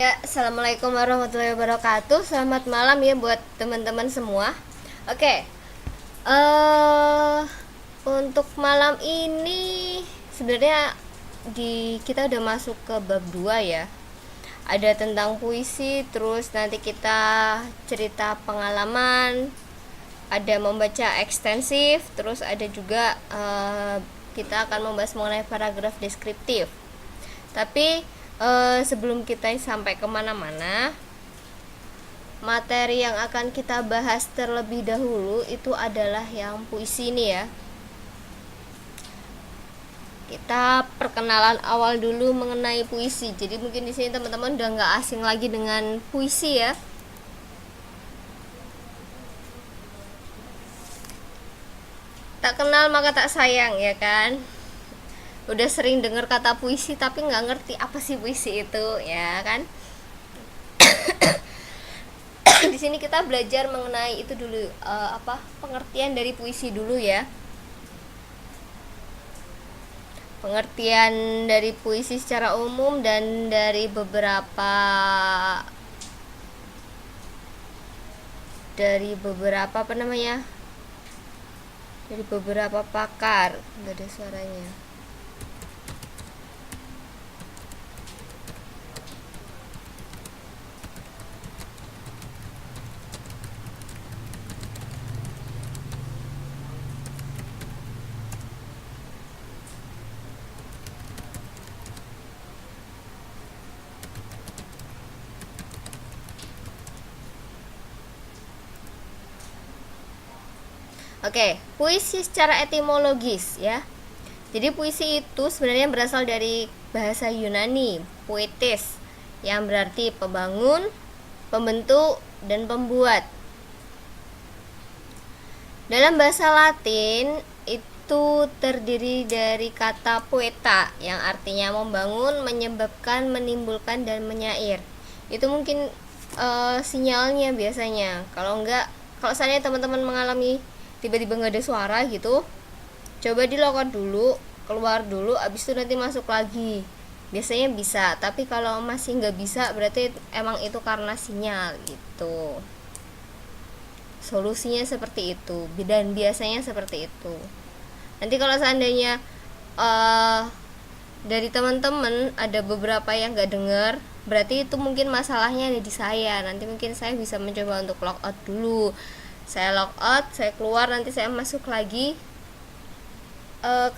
Ya, assalamualaikum warahmatullahi wabarakatuh. Selamat malam ya buat teman-teman semua. Oke, untuk malam ini sebenarnya kita udah masuk ke bab 2 ya. Ada tentang puisi, terus nanti kita cerita pengalaman, ada membaca ekstensif, terus ada juga kita akan membahas mengenai paragraf deskriptif. Tapi sebelum kita sampai kemana-mana, materi yang akan kita bahas terlebih dahulu itu adalah yang puisi ini ya. Kita perkenalan awal dulu mengenai puisi. Jadi mungkin di sini teman-teman udah nggak asing lagi dengan puisi ya. Tak kenal maka tak sayang ya kan. Udah sering dengar kata puisi tapi nggak ngerti apa sih puisi itu ya kan. Di sini kita belajar mengenai itu dulu, pengertian dari puisi dulu ya. Pengertian dari puisi secara umum dan dari beberapa dari beberapa pakar. Nggak ada suaranya. Oke, puisi secara etimologis ya. Jadi puisi itu sebenarnya berasal dari bahasa Yunani, poetis, yang berarti pembangun, pembentuk, dan pembuat. Dalam bahasa Latin itu terdiri dari kata poeta yang artinya membangun, menyebabkan, menimbulkan, dan menyair. Itu mungkin sinyalnya biasanya. Kalau seandainya teman-teman mengalami tiba-tiba nggak ada suara gitu, coba di lock out dulu, keluar dulu, abis itu nanti masuk lagi, biasanya bisa. Tapi kalau masih nggak bisa berarti emang itu karena sinyal gitu. Solusinya seperti itu dan biasanya seperti itu. Nanti kalau seandainya dari teman-teman ada beberapa yang nggak dengar, berarti itu mungkin masalahnya ada di saya. Nanti mungkin saya bisa mencoba untuk lock out dulu, saya lock out, saya keluar, nanti saya masuk lagi.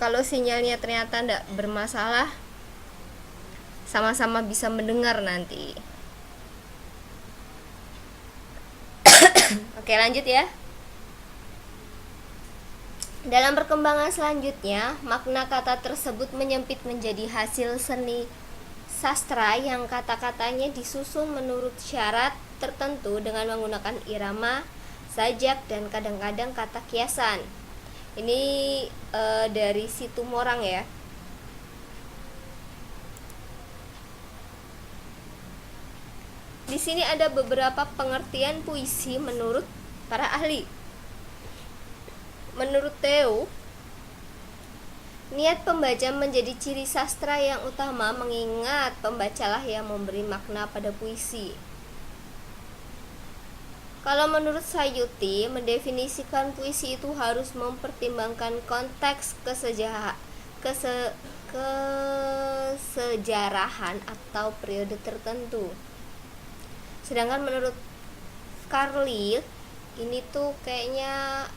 Kalau sinyalnya ternyata tidak bermasalah, sama-sama bisa mendengar nanti. Oke, lanjut ya. Dalam perkembangan selanjutnya, makna kata tersebut menyempit menjadi hasil seni sastra yang kata-katanya disusun menurut syarat tertentu dengan menggunakan irama, sajak, dan kadang-kadang kata kiasan. Ini dari Situmorang ya. Di sini ada beberapa pengertian puisi menurut para ahli. Menurut Theo, niat pembaca menjadi ciri sastra yang utama, mengingat pembacalah yang memberi makna pada puisi. Kalau menurut Sayuti, mendefinisikan puisi itu harus mempertimbangkan konteks kesejarahan atau periode tertentu. Sedangkan menurut Carlyle, ini tuh kayaknya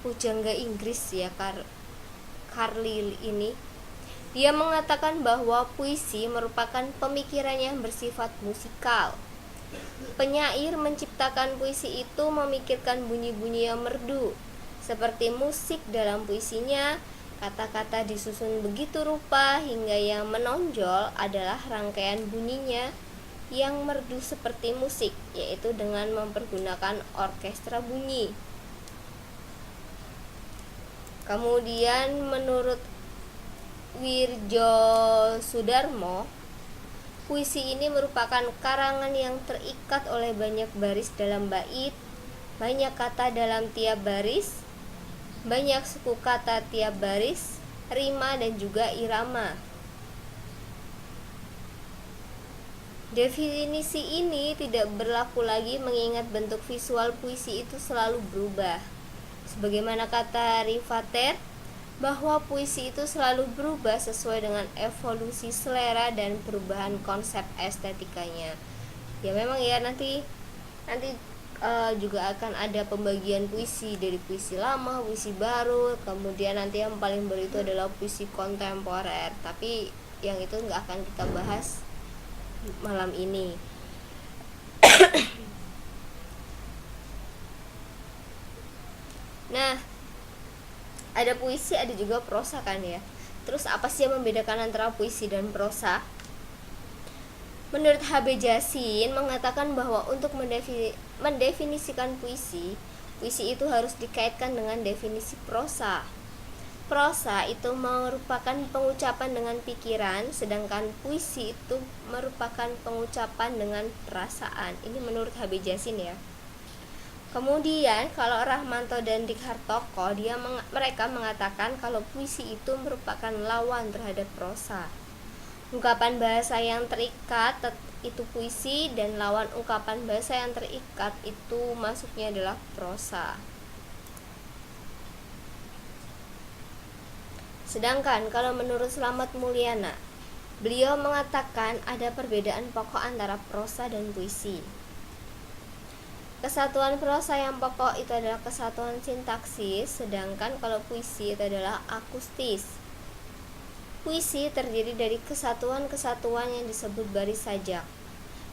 pujangga Inggris ya, Carlyle ini. Dia mengatakan bahwa puisi merupakan pemikiran yang bersifat musikal. Penyair menciptakan puisi itu memikirkan bunyi-bunyi yang merdu. Seperti musik dalam puisinya, kata-kata disusun begitu rupa hingga yang menonjol adalah rangkaian bunyinya yang merdu seperti musik, yaitu dengan mempergunakan orkestra bunyi. Kemudian menurut Wirjo Sudarmo, puisi ini merupakan karangan yang terikat oleh banyak baris dalam bait, banyak kata dalam tiap baris, banyak suku kata tiap baris, rima, dan juga irama. Definisi ini tidak berlaku lagi mengingat bentuk visual puisi itu selalu berubah. Sebagaimana kata Rivater, bahwa puisi itu selalu berubah sesuai dengan evolusi selera dan perubahan konsep estetikanya. Ya memang ya, nanti juga akan ada pembagian puisi dari puisi lama, puisi baru, kemudian nanti yang paling baru itu adalah puisi kontemporer. Tapi yang itu nggak akan kita bahas malam ini. Nah, ada puisi, ada juga prosa kan ya. Terus apa sih yang membedakan antara puisi dan prosa? Menurut H.B. Jasin mengatakan bahwa untuk mendefinisikan puisi itu harus dikaitkan dengan definisi prosa. Prosa itu merupakan pengucapan dengan pikiran, sedangkan puisi itu merupakan pengucapan dengan perasaan. Ini menurut H.B. Jasin ya. Kemudian kalau Rahmanto dan Dik Hartoko, mereka mengatakan kalau puisi itu merupakan lawan terhadap prosa. Ungkapan bahasa yang terikat itu puisi, dan lawan ungkapan bahasa yang terikat itu masuknya adalah prosa. Sedangkan kalau menurut Slamet Mulyana, beliau mengatakan ada perbedaan pokok antara prosa dan puisi. Kesatuan prosa yang pokok itu adalah kesatuan sintaksis, sedangkan kalau puisi itu adalah akustis. Puisi terdiri dari kesatuan-kesatuan yang disebut baris sajak.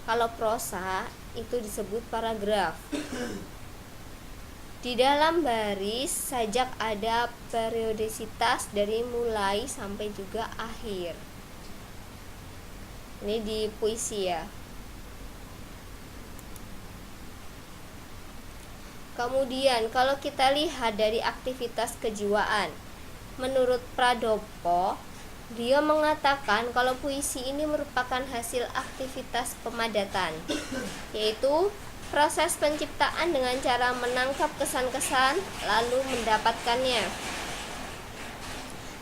Kalau prosa itu disebut paragraf. Di dalam baris sajak ada periodisitas dari mulai sampai juga akhir. Ini di puisi ya. Kemudian kalau kita lihat dari aktivitas kejiwaan, menurut Pradopo, dia mengatakan kalau puisi ini merupakan hasil aktivitas pemadatan, yaitu proses penciptaan dengan cara menangkap kesan-kesan lalu mendapatkannya.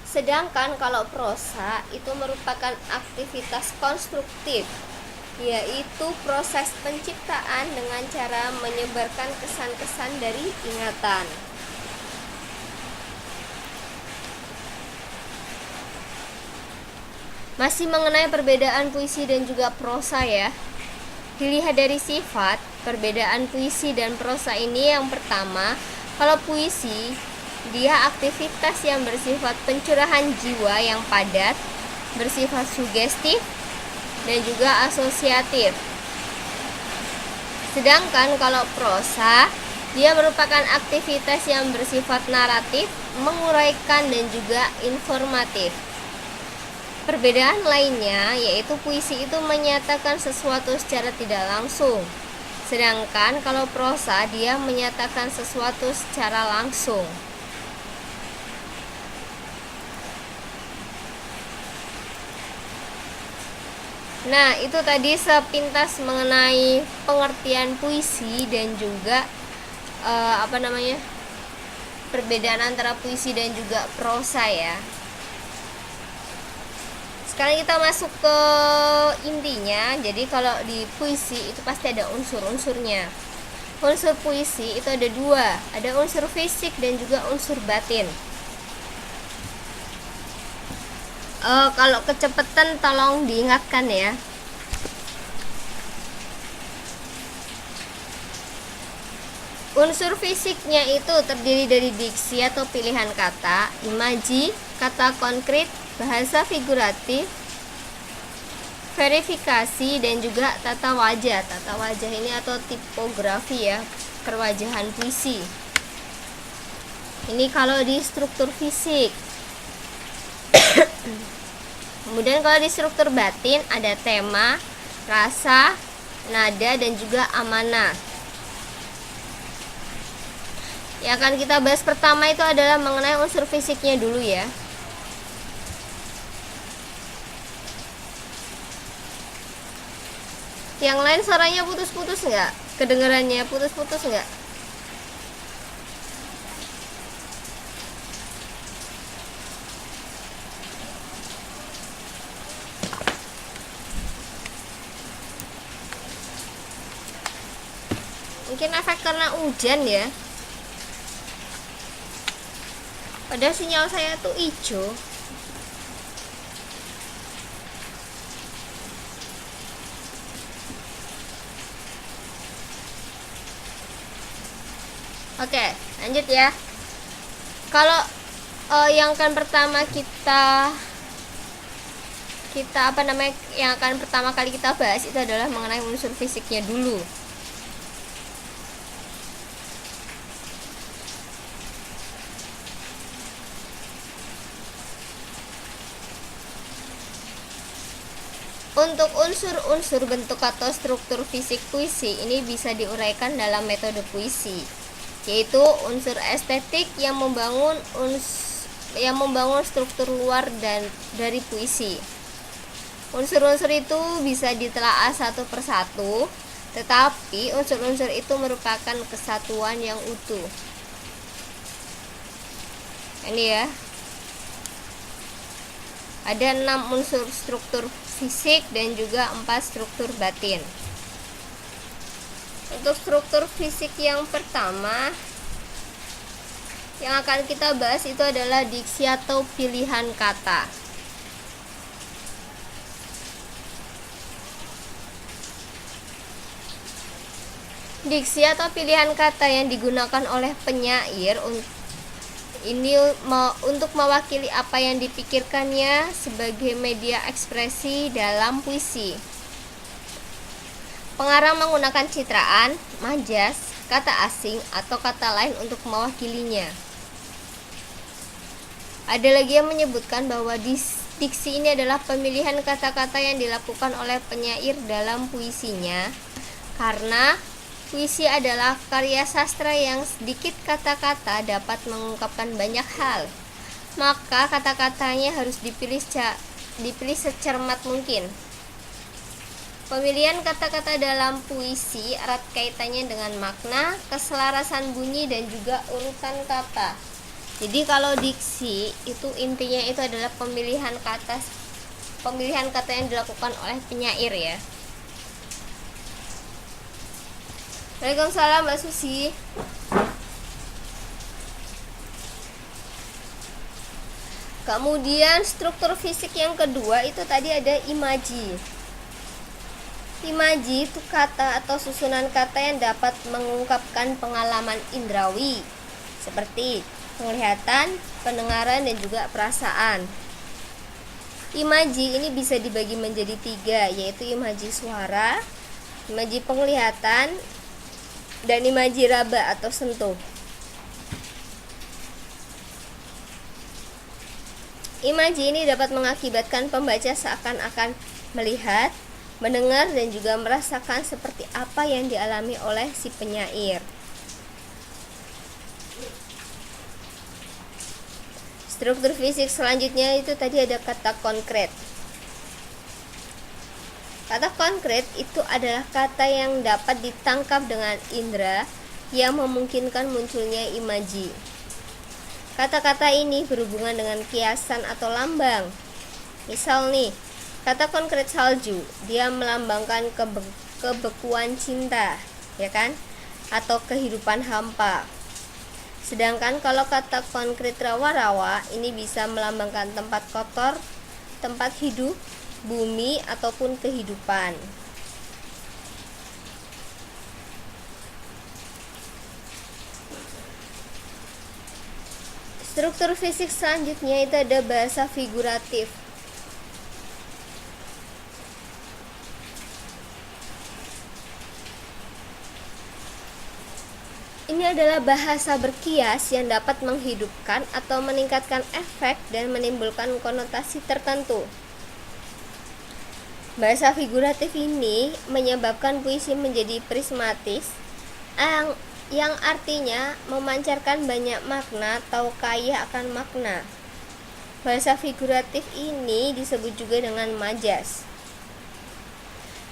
Sedangkan kalau prosa itu merupakan aktivitas konstruktif, yaitu proses penciptaan dengan cara menyebarkan kesan-kesan dari ingatan. Masih mengenai perbedaan puisi dan juga prosa ya. Dilihat dari sifat perbedaan puisi dan prosa ini, yang pertama, kalau puisi dia aktivitas yang bersifat pencurahan jiwa yang padat, bersifat sugestif dan juga asosiatif. Sedangkan kalau prosa dia merupakan aktivitas yang bersifat naratif, menguraikan dan juga informatif. Perbedaan lainnya yaitu puisi itu menyatakan sesuatu secara tidak langsung, sedangkan kalau prosa dia menyatakan sesuatu secara langsung. Nah, itu tadi sepintas mengenai pengertian puisi dan juga perbedaan antara puisi dan juga prosa ya. Sekarang kita masuk ke intinya. Jadi kalau di puisi itu pasti ada unsur-unsurnya. Unsur puisi itu ada dua, ada unsur fisik dan juga unsur batin. Kalau kecepatan tolong diingatkan ya. Unsur fisiknya itu terdiri dari diksi atau pilihan kata, imaji, kata konkret, bahasa figuratif, verifikasi, dan juga tata wajah. Tata wajah ini atau tipografi ya, perwajahan puisi. Ini kalau di struktur fisik. Kemudian kalau di struktur batin ada tema, rasa, nada, dan juga amanah. Yang akan kita bahas pertama itu adalah mengenai unsur fisiknya dulu ya. Yang lain suaranya putus-putus nggak? Kedengarannya putus-putus nggak? Mungkin efek karena hujan ya. Padahal sinyal saya tuh hijau. Oke, lanjut ya. Kalau yang akan pertama yang akan pertama kali kita bahas itu adalah mengenai unsur fisiknya dulu. Untuk unsur-unsur bentuk atau struktur fisik puisi ini bisa diuraikan dalam metode puisi, yaitu unsur estetik yang membangun struktur luar dan dari puisi. Unsur-unsur itu bisa ditelaah satu persatu, tetapi unsur-unsur itu merupakan kesatuan yang utuh. Ini ya. Ada 6 unsur struktur fisik dan juga 4 struktur batin. Untuk struktur fisik yang pertama yang akan kita bahas itu adalah diksi atau pilihan kata. Diksi atau pilihan kata yang digunakan oleh penyair untuk mewakili apa yang dipikirkannya sebagai media ekspresi dalam puisi. Pengarang menggunakan citraan, majas, kata asing, atau kata lain untuk mewakilinya. Ada lagi yang menyebutkan bahwa diksi ini adalah pemilihan kata-kata yang dilakukan oleh penyair dalam puisinya, karena puisi adalah karya sastra yang sedikit kata-kata dapat mengungkapkan banyak hal. Maka kata-katanya harus dipilih secermat mungkin. Pemilihan kata-kata dalam puisi erat kaitannya dengan makna, keselarasan bunyi, dan juga urutan kata. Jadi kalau diksi itu intinya itu adalah pemilihan kata yang dilakukan oleh penyair ya. Waalaikumsalam Mbak Susi. Kemudian struktur fisik yang kedua itu tadi ada imaji. Imaji itu kata atau susunan kata yang dapat mengungkapkan pengalaman indrawi seperti penglihatan, pendengaran, dan juga perasaan. Imaji ini bisa dibagi menjadi 3, yaitu imaji suara, imaji penglihatan, dan imaji raba atau sentuh. Imaji ini dapat mengakibatkan pembaca seakan-akan melihat, mendengar, dan juga merasakan seperti apa yang dialami oleh si penyair. Struktur fisik selanjutnya itu tadi ada kata konkret. Kata konkret itu adalah kata yang dapat ditangkap dengan indera yang memungkinkan munculnya imaji. Kata-kata ini berhubungan dengan kiasan atau lambang. Misal nih, kata konkret salju, dia melambangkan kebekuan cinta, ya kan? Atau kehidupan hampa. Sedangkan kalau kata konkret rawa-rawa ini bisa melambangkan tempat kotor, tempat hidup, bumi, ataupun kehidupan. Struktur fisik selanjutnya itu ada bahasa figuratif. Ini adalah bahasa berkias yang dapat menghidupkan atau meningkatkan efek dan menimbulkan konotasi tertentu. Bahasa figuratif ini menyebabkan puisi menjadi prismatis yang artinya memancarkan banyak makna atau kaya akan makna. Bahasa figuratif ini disebut juga dengan majas.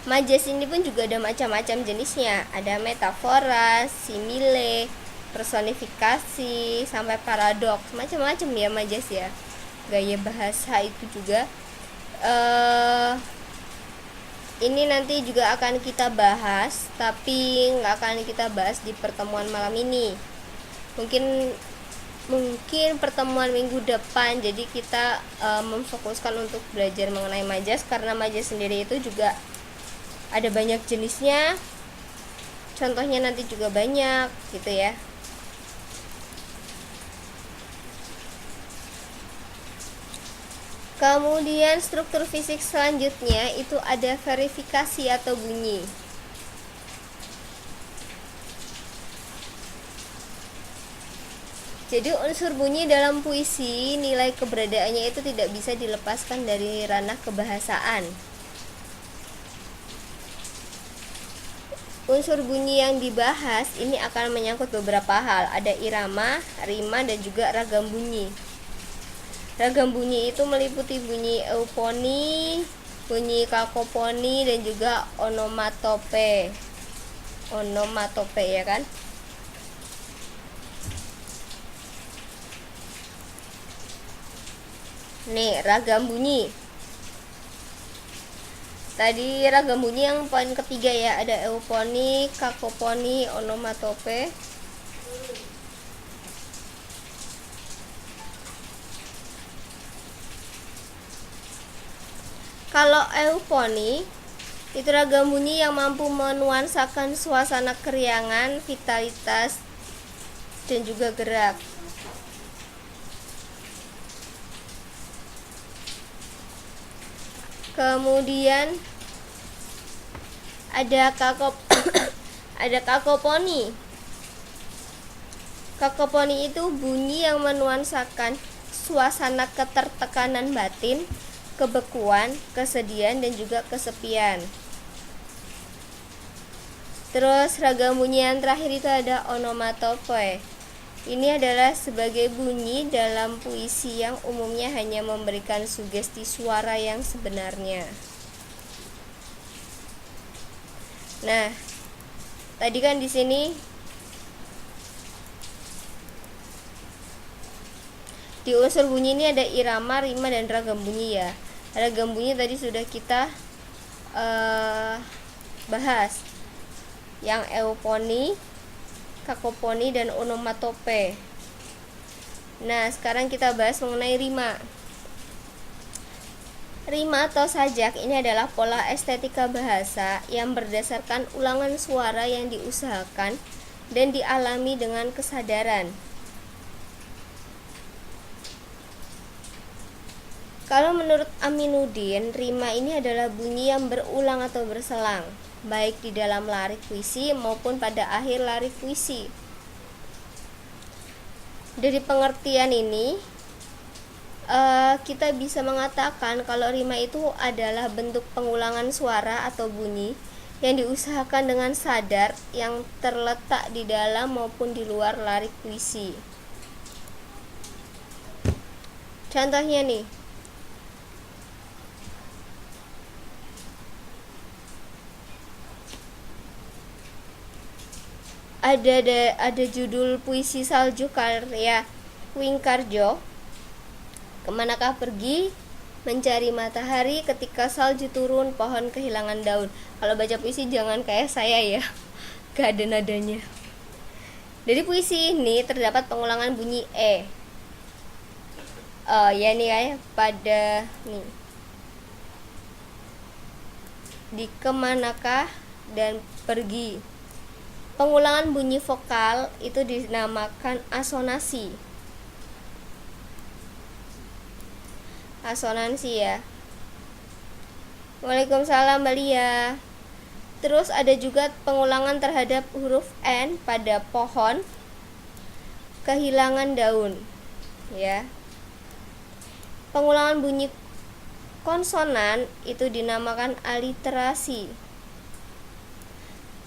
Majas ini pun juga ada macam-macam jenisnya. Ada metafora, simile, personifikasi, sampai paradoks. Macam-macam ya majas ya. Gaya bahasa itu juga ini nanti juga akan kita bahas, tapi nggak akan kita bahas di pertemuan malam ini. Mungkin pertemuan minggu depan. Jadi kita memfokuskan untuk belajar mengenai majas, karena majas sendiri itu juga ada banyak jenisnya, contohnya nanti juga banyak gitu ya. Kemudian struktur fisik selanjutnya itu ada verifikasi atau bunyi. Jadi unsur bunyi dalam puisi, nilai keberadaannya itu tidak bisa dilepaskan dari ranah kebahasaan. Unsur bunyi yang dibahas ini akan menyangkut beberapa hal. Ada irama, rima, dan juga ragam bunyi. Ragam bunyi itu meliputi bunyi euponi, bunyi kakoponi, dan juga onomatope. Onomatope ya kan? Nih, ragam bunyi. Tadi ragam bunyi yang poin ketiga ya, ada euponi, kakoponi, onomatope. Kalau euponi itu ragam bunyi yang mampu menuansakan suasana keriangan, vitalitas, dan juga gerak. Kemudian ada kakoponi. Kakoponi itu bunyi yang menuansakan suasana ketertekanan batin, kebekuan, kesedihan, dan juga kesepian. Terus ragam bunyi yang terakhir itu ada onomatope. Ini adalah sebagai bunyi dalam puisi yang umumnya hanya memberikan sugesti suara yang sebenarnya. Nah, tadi kan di sini di unsur bunyi ini ada irama, rima, dan ragam bunyi ya. Ragam bunyi tadi sudah kita bahas, yang euponi, kakoponi, dan onomatope. Nah, sekarang kita bahas mengenai rima. Rima atau sajak ini adalah pola estetika bahasa yang berdasarkan ulangan suara yang diusahakan dan dialami dengan kesadaran. Kalau menurut Aminuddin, rima ini adalah bunyi yang berulang atau berselang, baik di dalam larik puisi maupun pada akhir larik puisi. Dari pengertian ini, kita bisa mengatakan kalau rima itu adalah bentuk pengulangan suara atau bunyi yang diusahakan dengan sadar, yang terletak di dalam maupun di luar larik puisi. Contohnya nih, ada judul puisi Salju karya Wingkarjo. Kemanakah pergi mencari matahari, ketika salju turun pohon kehilangan daun. Kalau baca puisi jangan kayak saya ya, gak ada nadanya. Dari puisi ini terdapat pengulangan bunyi e. Ya nih ya, pada nih di kemanakah dan pergi. Pengulangan bunyi vokal itu dinamakan asonansi. Asonansi ya. Waalaikumsalam Mbak Lia. Terus ada juga pengulangan terhadap huruf N pada pohon kehilangan daun ya. Pengulangan bunyi konsonan itu dinamakan aliterasi.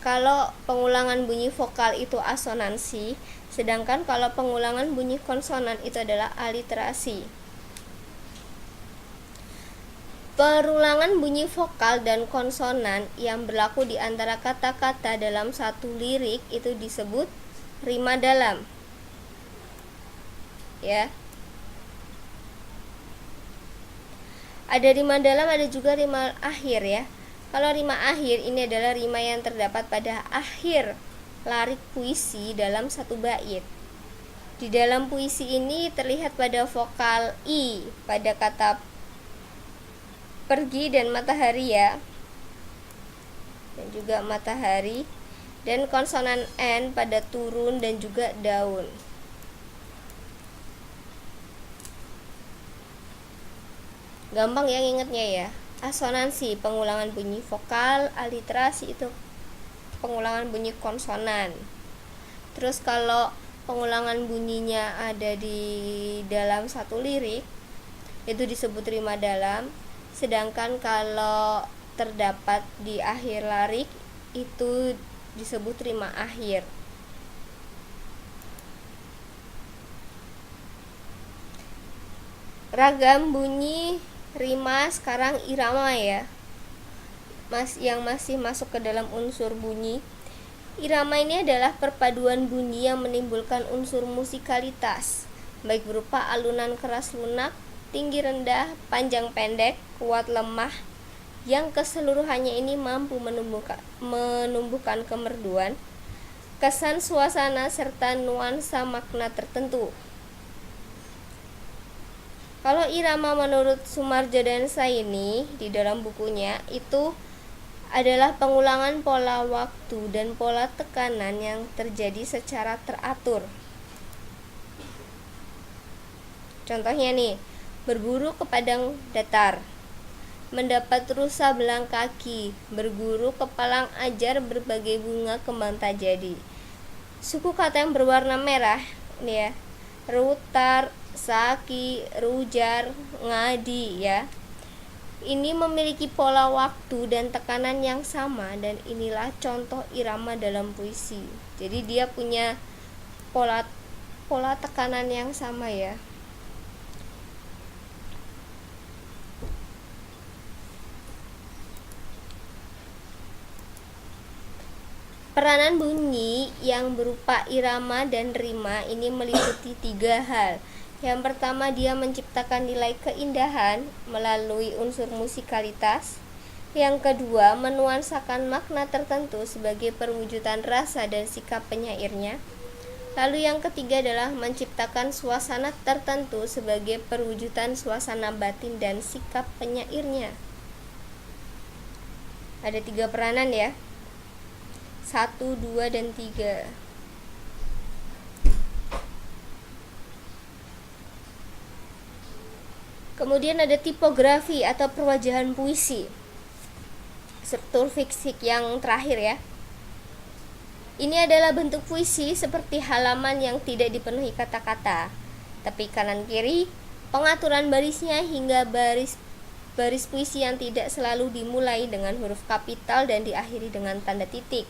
Kalau pengulangan bunyi vokal itu asonansi, sedangkan kalau pengulangan bunyi konsonan itu adalah aliterasi. Perulangan bunyi vokal dan konsonan yang berlaku di antara kata-kata dalam satu lirik itu disebut rima dalam. Ya. Ada rima dalam, ada juga rima akhir ya. Kalau rima akhir ini adalah rima yang terdapat pada akhir larik puisi dalam satu bait. Di dalam puisi ini terlihat pada vokal I pada kata pergi dan matahari ya, dan juga matahari, dan konsonan N pada turun dan juga daun. Gampang ya ingetnya ya. Asonansi pengulangan bunyi vokal, aliterasi itu pengulangan bunyi konsonan. Terus kalau pengulangan bunyinya ada di dalam satu lirik itu disebut rima dalam, sedangkan kalau terdapat di akhir lirik itu disebut rima akhir. Ragam bunyi rima sekarang irama ya, yang masih masuk ke dalam unsur bunyi. Irama ini adalah perpaduan bunyi yang menimbulkan unsur musikalitas, baik berupa alunan keras lunak, tinggi rendah, panjang pendek, kuat lemah, yang keseluruhannya ini mampu menumbuhkan kemerduan, kesan suasana, serta nuansa makna tertentu. Kalau irama menurut Soemarjo dan Saini di dalam bukunya itu adalah pengulangan pola waktu dan pola tekanan yang terjadi secara teratur. Contohnya nih, berburu ke padang datar, mendapat rusa belang kaki, berguru ke palang ajar berbagai bunga kembang tajadi. Suku kata yang berwarna merah nih ya, rutar, saki, rujar, ngadi ya. Ini memiliki pola waktu dan tekanan yang sama, dan inilah contoh irama dalam puisi. Jadi dia punya pola tekanan yang sama ya. Peranan bunyi yang berupa irama dan rima ini meliputi 3 hal. Yang pertama, dia menciptakan nilai keindahan melalui unsur musikalitas. Yang kedua, menuansakan makna tertentu sebagai perwujudan rasa dan sikap penyairnya. Lalu yang ketiga adalah menciptakan suasana tertentu sebagai perwujudan suasana batin dan sikap penyairnya. Ada 3 peranan ya, 1, 2, dan 3. Kemudian ada tipografi atau perwajahan puisi, struktur fisik yang terakhir ya. Ini adalah bentuk puisi seperti halaman yang tidak dipenuhi kata-kata, tapi kanan kiri, pengaturan barisnya hingga baris puisi yang tidak selalu dimulai dengan huruf kapital dan diakhiri dengan tanda titik.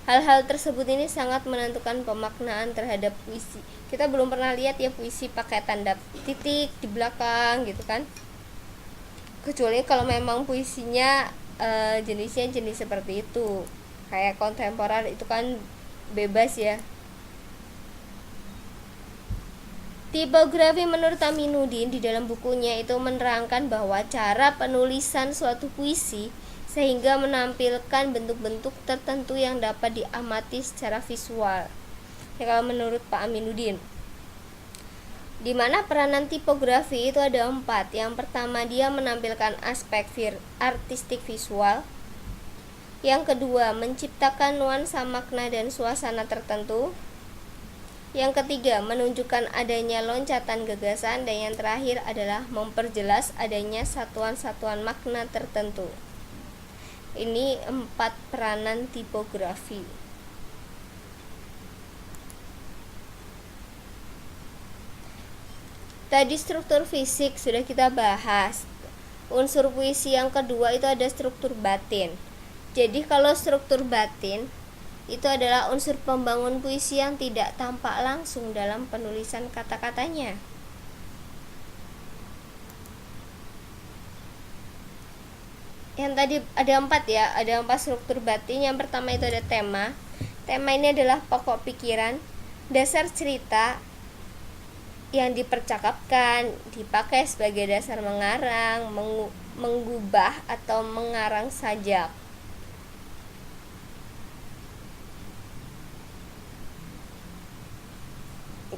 Hal-hal tersebut ini sangat menentukan pemaknaan terhadap puisi. Kita belum pernah lihat ya puisi pakai tanda titik di belakang gitu kan, kecuali kalau memang puisinya jenisnya jenis seperti itu. Kayak kontemporer itu kan bebas ya. Tipografi menurut Aminuddin di dalam bukunya itu menerangkan bahwa cara penulisan suatu puisi sehingga menampilkan bentuk-bentuk tertentu yang dapat diamati secara visual. Ya, kalau menurut Pak Aminuddin, di mana peranan tipografi itu ada 4. Yang pertama, dia menampilkan aspek artistik visual. Yang kedua, menciptakan nuansa makna dan suasana tertentu. Yang ketiga, menunjukkan adanya loncatan gagasan. Dan yang terakhir adalah memperjelas adanya satuan-satuan makna tertentu. Ini 4 peranan tipografi. Tadi struktur fisik sudah kita bahas. Unsur puisi yang kedua itu ada struktur batin. Jadi kalau struktur batin itu adalah unsur pembangun puisi yang tidak tampak langsung dalam penulisan kata-katanya. Yang tadi ada 4 ya, ada 4 struktur batin. Yang pertama itu ada tema. Tema ini adalah pokok pikiran, dasar cerita yang dipercakapkan, dipakai sebagai dasar mengarang, menggubah atau mengarang sajak.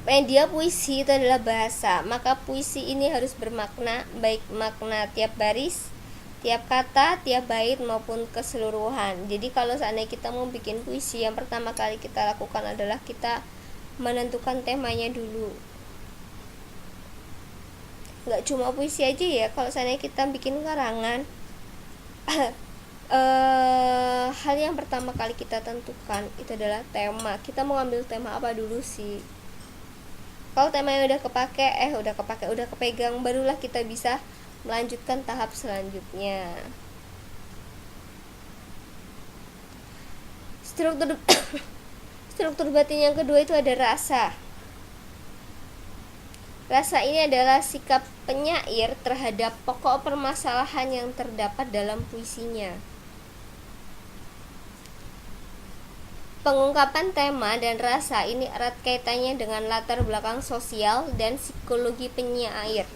Media puisi itu adalah bahasa, maka puisi ini harus bermakna, baik makna tiap baris, tiap kata, tiap bait maupun keseluruhan. Jadi kalau seandainya kita mau bikin puisi, yang pertama kali kita lakukan adalah kita menentukan temanya dulu. Nggak cuma puisi aja ya, kalau seandainya kita bikin karangan hal yang pertama kali kita tentukan itu adalah tema. Kita mau ambil tema apa dulu sih? Kalau temanya udah kepegang, barulah kita bisa melanjutkan tahap selanjutnya. Struktur batin yang kedua itu ada rasa. Rasa ini adalah sikap penyair terhadap pokok permasalahan yang terdapat dalam puisinya. Pengungkapan tema dan rasa ini erat kaitannya dengan latar belakang sosial dan psikologi penyair.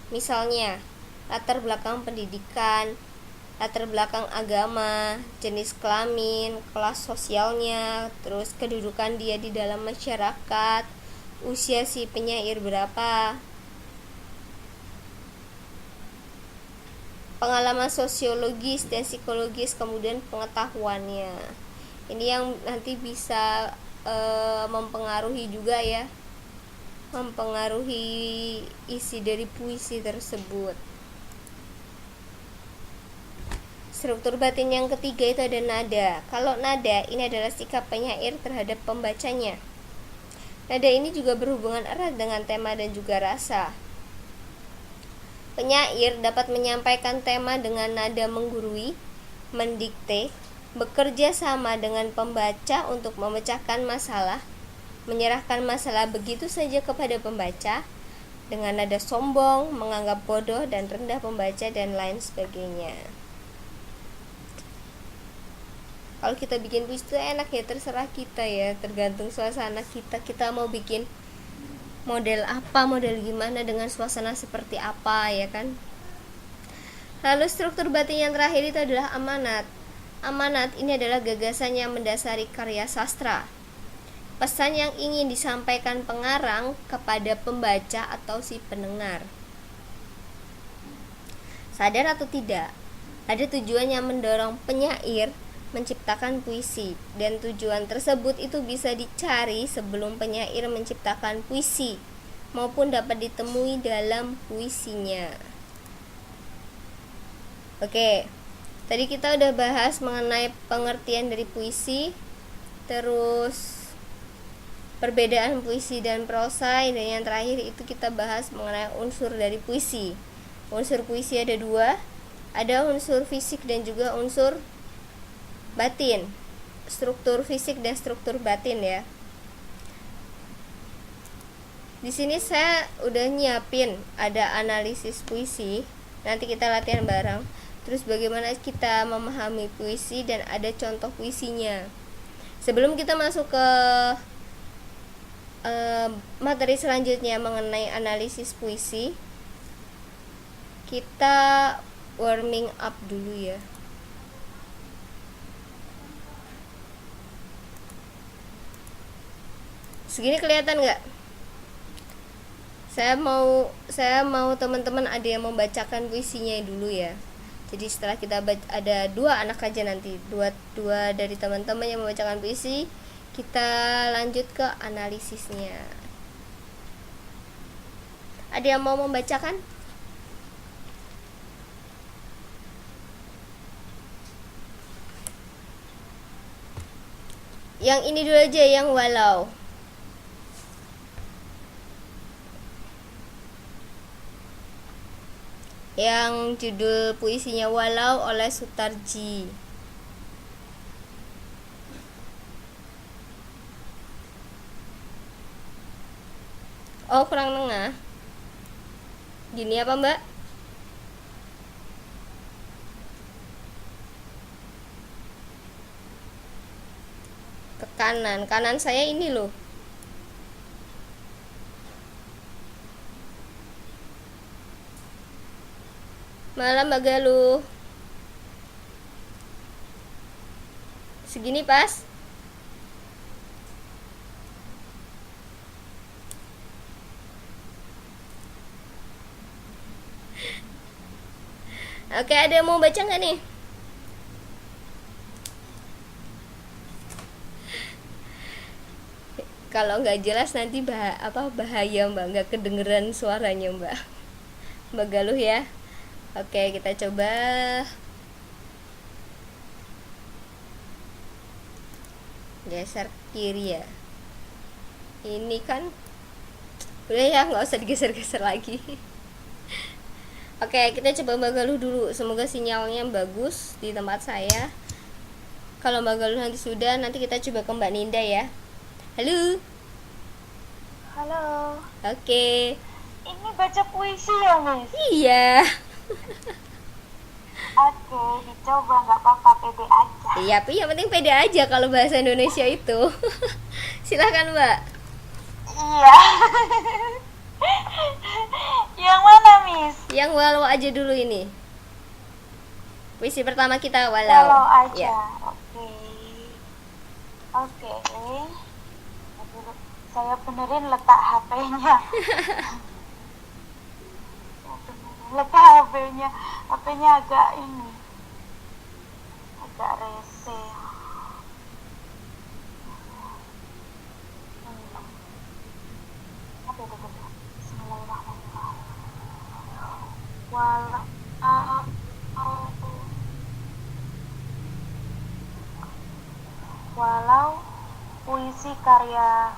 Misalnya, latar belakang pendidikan, latar belakang agama, jenis kelamin, kelas sosialnya, terus kedudukan dia di dalam masyarakat, usia si penyair berapa, pengalaman sosiologis dan psikologis, kemudian pengetahuannya. Ini yang nanti bisa mempengaruhi juga ya, mempengaruhi isi dari puisi tersebut. Struktur batin yang ketiga itu ada nada. Kalau nada ini adalah sikap penyair terhadap pembacanya. Nada ini juga berhubungan erat dengan tema dan juga rasa. Penyair dapat menyampaikan tema dengan nada menggurui, mendikte, bekerja sama dengan pembaca untuk memecahkan masalah, menyerahkan masalah begitu saja kepada pembaca dengan nada sombong, menganggap bodoh dan rendah pembaca dan lain sebagainya. Kalau kita bikin puisi itu enak ya, terserah kita ya, tergantung suasana kita. Kita mau bikin model apa, model gimana, dengan suasana seperti apa ya kan. Lalu struktur batin yang terakhir itu adalah amanat. Amanat ini adalah gagasan yang mendasari karya sastra. Pesan yang ingin disampaikan pengarang kepada pembaca atau si pendengar. Sadar atau tidak, ada tujuan yang mendorong penyair menciptakan puisi, dan tujuan tersebut itu bisa dicari sebelum penyair menciptakan puisi maupun dapat ditemui dalam puisinya. Oke, tadi kita udah bahas mengenai pengertian dari puisi, terus perbedaan puisi dan prosa, dan yang terakhir itu kita bahas mengenai unsur dari puisi. Unsur puisi ada dua, ada unsur fisik dan juga unsur batin, struktur fisik dan struktur batin ya. Di sini saya udah nyiapin ada analisis puisi, nanti kita latihan bareng. Terus bagaimana kita memahami puisi dan ada contoh puisinya. Sebelum kita masuk ke materi selanjutnya mengenai analisis puisi, kita warming up dulu ya. Segini kelihatan nggak? Saya mau teman-teman ada yang membacakan puisinya dulu ya. Jadi setelah kita ada dua anak aja nanti, dua dari teman-teman yang membacakan puisi, kita lanjut ke analisisnya. Ada yang mau membacakan? Yang ini dulu aja, yang walau. Yang judul puisinya Walau oleh Sutarji. Oh, kurang tengah. Gini apa, Mbak? Ke kanan. Kanan saya ini loh. Malam Mbak Galuh. Segini pas? Oke, ada yang mau baca nggak nih? Kalau nggak jelas nanti bahaya Mbak, nggak kedengeran suaranya Mbak. Mbak Galuh ya. Oke, kita coba. Geser kiri ya. Ini kan udah ya, nggak usah digeser-geser lagi. Oke, kita coba Mbak Galuh dulu. Semoga sinyalnya bagus di tempat saya. Kalau Mbak Galuh nanti sudah, nanti kita coba ke Mbak Ninda ya. Halo. Halo, Oke. ini baca puisi ya, Miss? Iya. Oke, dicoba nggak apa-apa, pede aja. Iya, tapi yang penting pede aja kalau bahasa Indonesia itu. Silahkan Mbak. Iya. Yang mana, Miss? Yang walau aja dulu ini. Puisi pertama kita Walau walau. aja. Ya. Oke. Oke. Saya benerin letak HP-nya. Letak HP-nya. HP-nya agak ini. Agak rese. Bismillahirrahmanirrahim. Walau walau puisi karya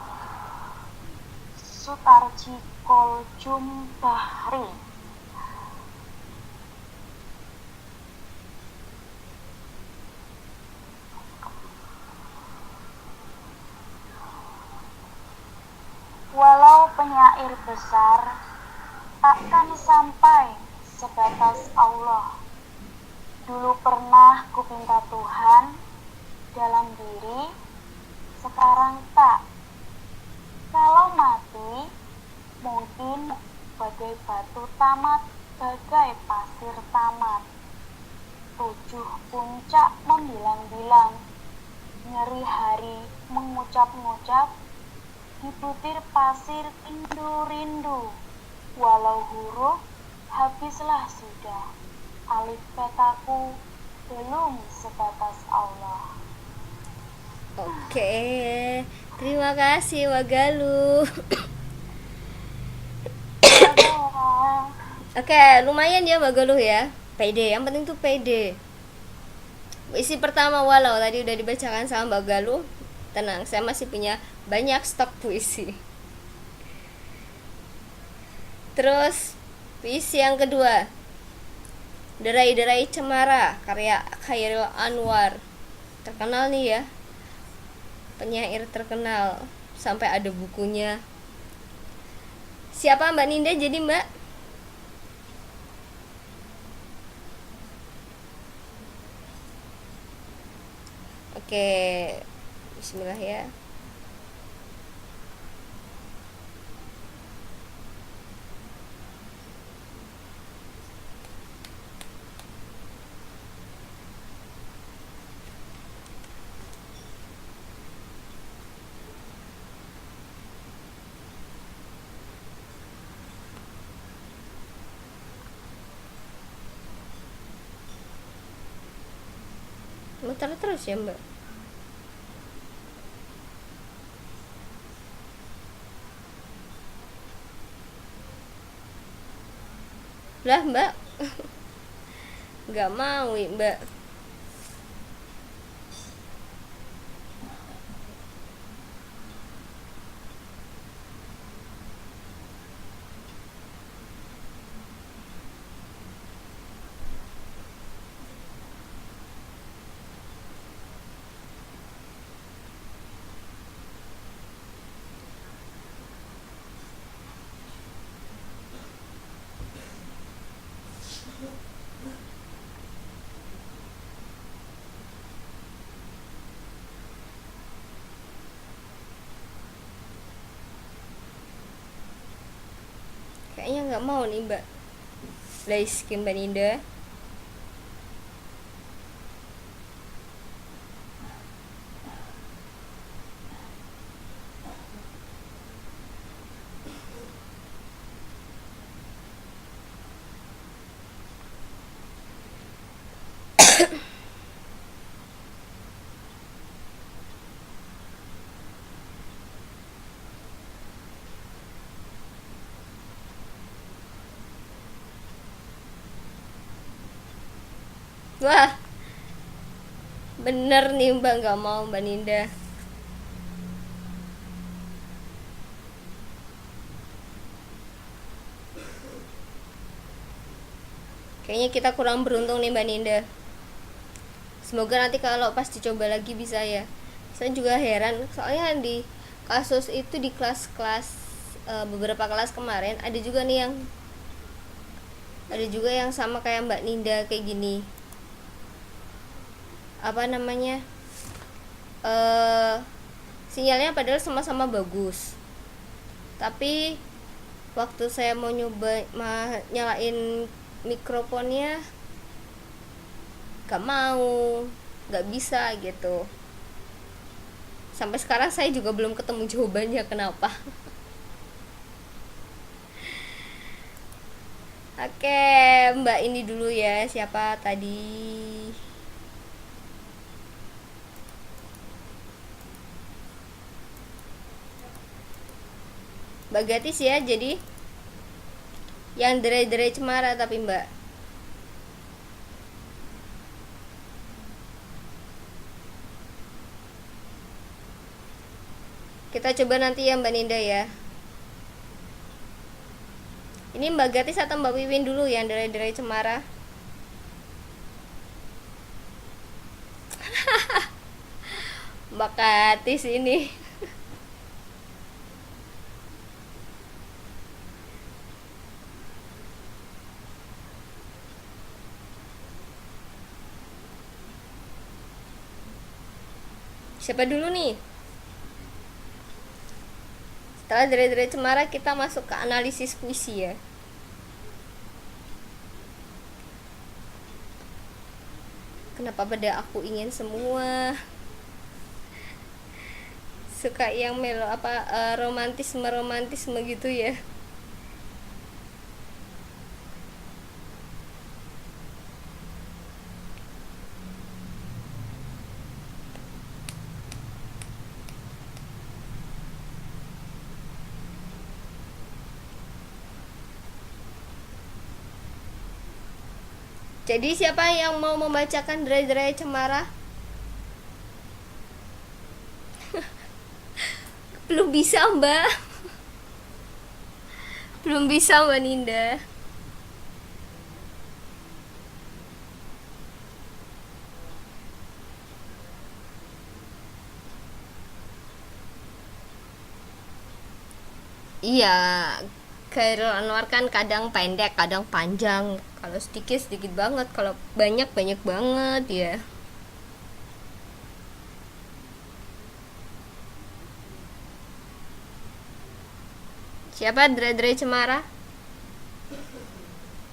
Sutarji Koljum Bahri. Walau penyair besar takkan sampai sebatas Allah. Dulu pernah kupinta Tuhan dalam diri, sekarang tak. Kalau mati, mungkin bagai batu tamat, bagai pasir tamat. 7 puncak membilang-bilang, nyeri hari mengucap-ngucap, di butir pasir rindu-rindu. Walau huruf habislah sudah, alif petaku belum sebatas Allah. Oke. Terima kasih Mbak Galuh. Oke, lumayan ya Mbak Galuh ya. Pede, yang penting tuh pede. Puisi pertama walau tadi udah dibacakan sama Mbak Galuh. Tenang, saya masih punya banyak stok puisi. Terus puisi yang kedua, Derai-derai Cemara karya Khairil Anwar. Terkenal nih ya, penyair terkenal, sampai ada bukunya. Siapa Mbak Ninda jadi Mbak? Oke, bismillah ya. Muter terus ya Mbak. Lah Mbak, nggak mau Mbak. Kayaknya nggak mau nih Mbak. Guys, Mbak Ninda. Wah, bener nih Mbak, nggak mau Mbak Ninda. Kayaknya kita kurang beruntung nih Mbak Ninda. Semoga nanti kalau pas dicoba lagi bisa ya. Saya juga heran, soalnya di kasus itu di kelas-kelas beberapa kelas kemarin ada juga yang sama kayak Mbak Ninda kayak gini. Apa namanya? Sinyalnya padahal sama-sama bagus. Tapi waktu saya mau nyoba nyalain mikrofonnya gak bisa gitu. Sampai sekarang saya juga belum ketemu jawabannya kenapa. Oke, Mbak ini dulu ya, siapa tadi? Mbak Gatis ya, jadi yang derai-derai cemara tapi Mbak. Kita coba nanti ya Mbak Ninda ya. Ini Mbak Gatis atau Mbak Wiwin dulu yang derai-derai cemara? Mbak Gatis ini. Siapa dulu nih? Setelah derai-derai cemara kita masuk ke analisis puisi ya. Kenapa pada aku ingin semua? Suka yang melo romantisme gitu ya. Jadi siapa yang mau membacakan derai-derai cemara? Belum bisa Mbak. Belum bisa Mbak Ninda. Iya, Khairul Anwar kan kadang pendek, kadang panjang. Kalau sedikit sedikit banget, kalau banyak banyak banget ya. Siapa derai-derai cemara?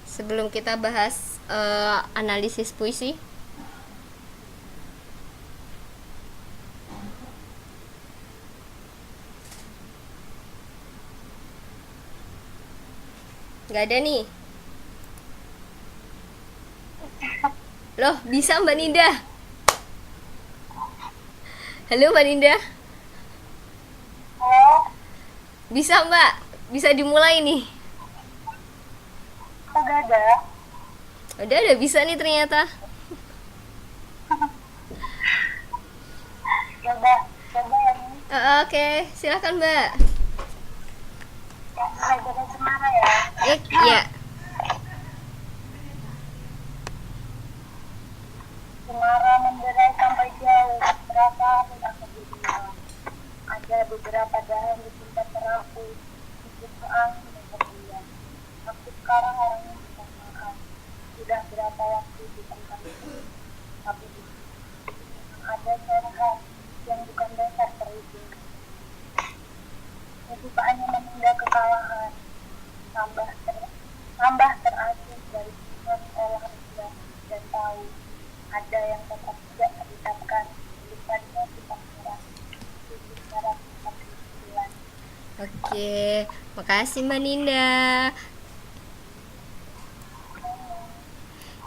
Sebelum kita bahas analisis puisi. Gak ada nih. Loh, bisa Mbak Ninda? Halo Mbak Ninda? Halo, Bisa Mbak? Bisa dimulai nih. udah ada. Udah bisa nih ternyata. Coba yang ini. Oke, silakan Mbak. Yang derai-derai cemara ya. Ya. Cemara menderai sampai jauh, berapa pun aku bilang. Ada beberapa dahan di tempat terapu, ikut angin yang berdiam. Aku sekarang orangnya bukan makan. Sudah berapa waktu di tempat itu, tapi di sini ada carahan yang bukan dasar terhitung. Kesukaannya menunda kekalahan, tambah terasing dan tahu. Ada yang tetap tidak terucapkan. Lupanya kita merah. 1949. Oke, makasih Mbak Ninda.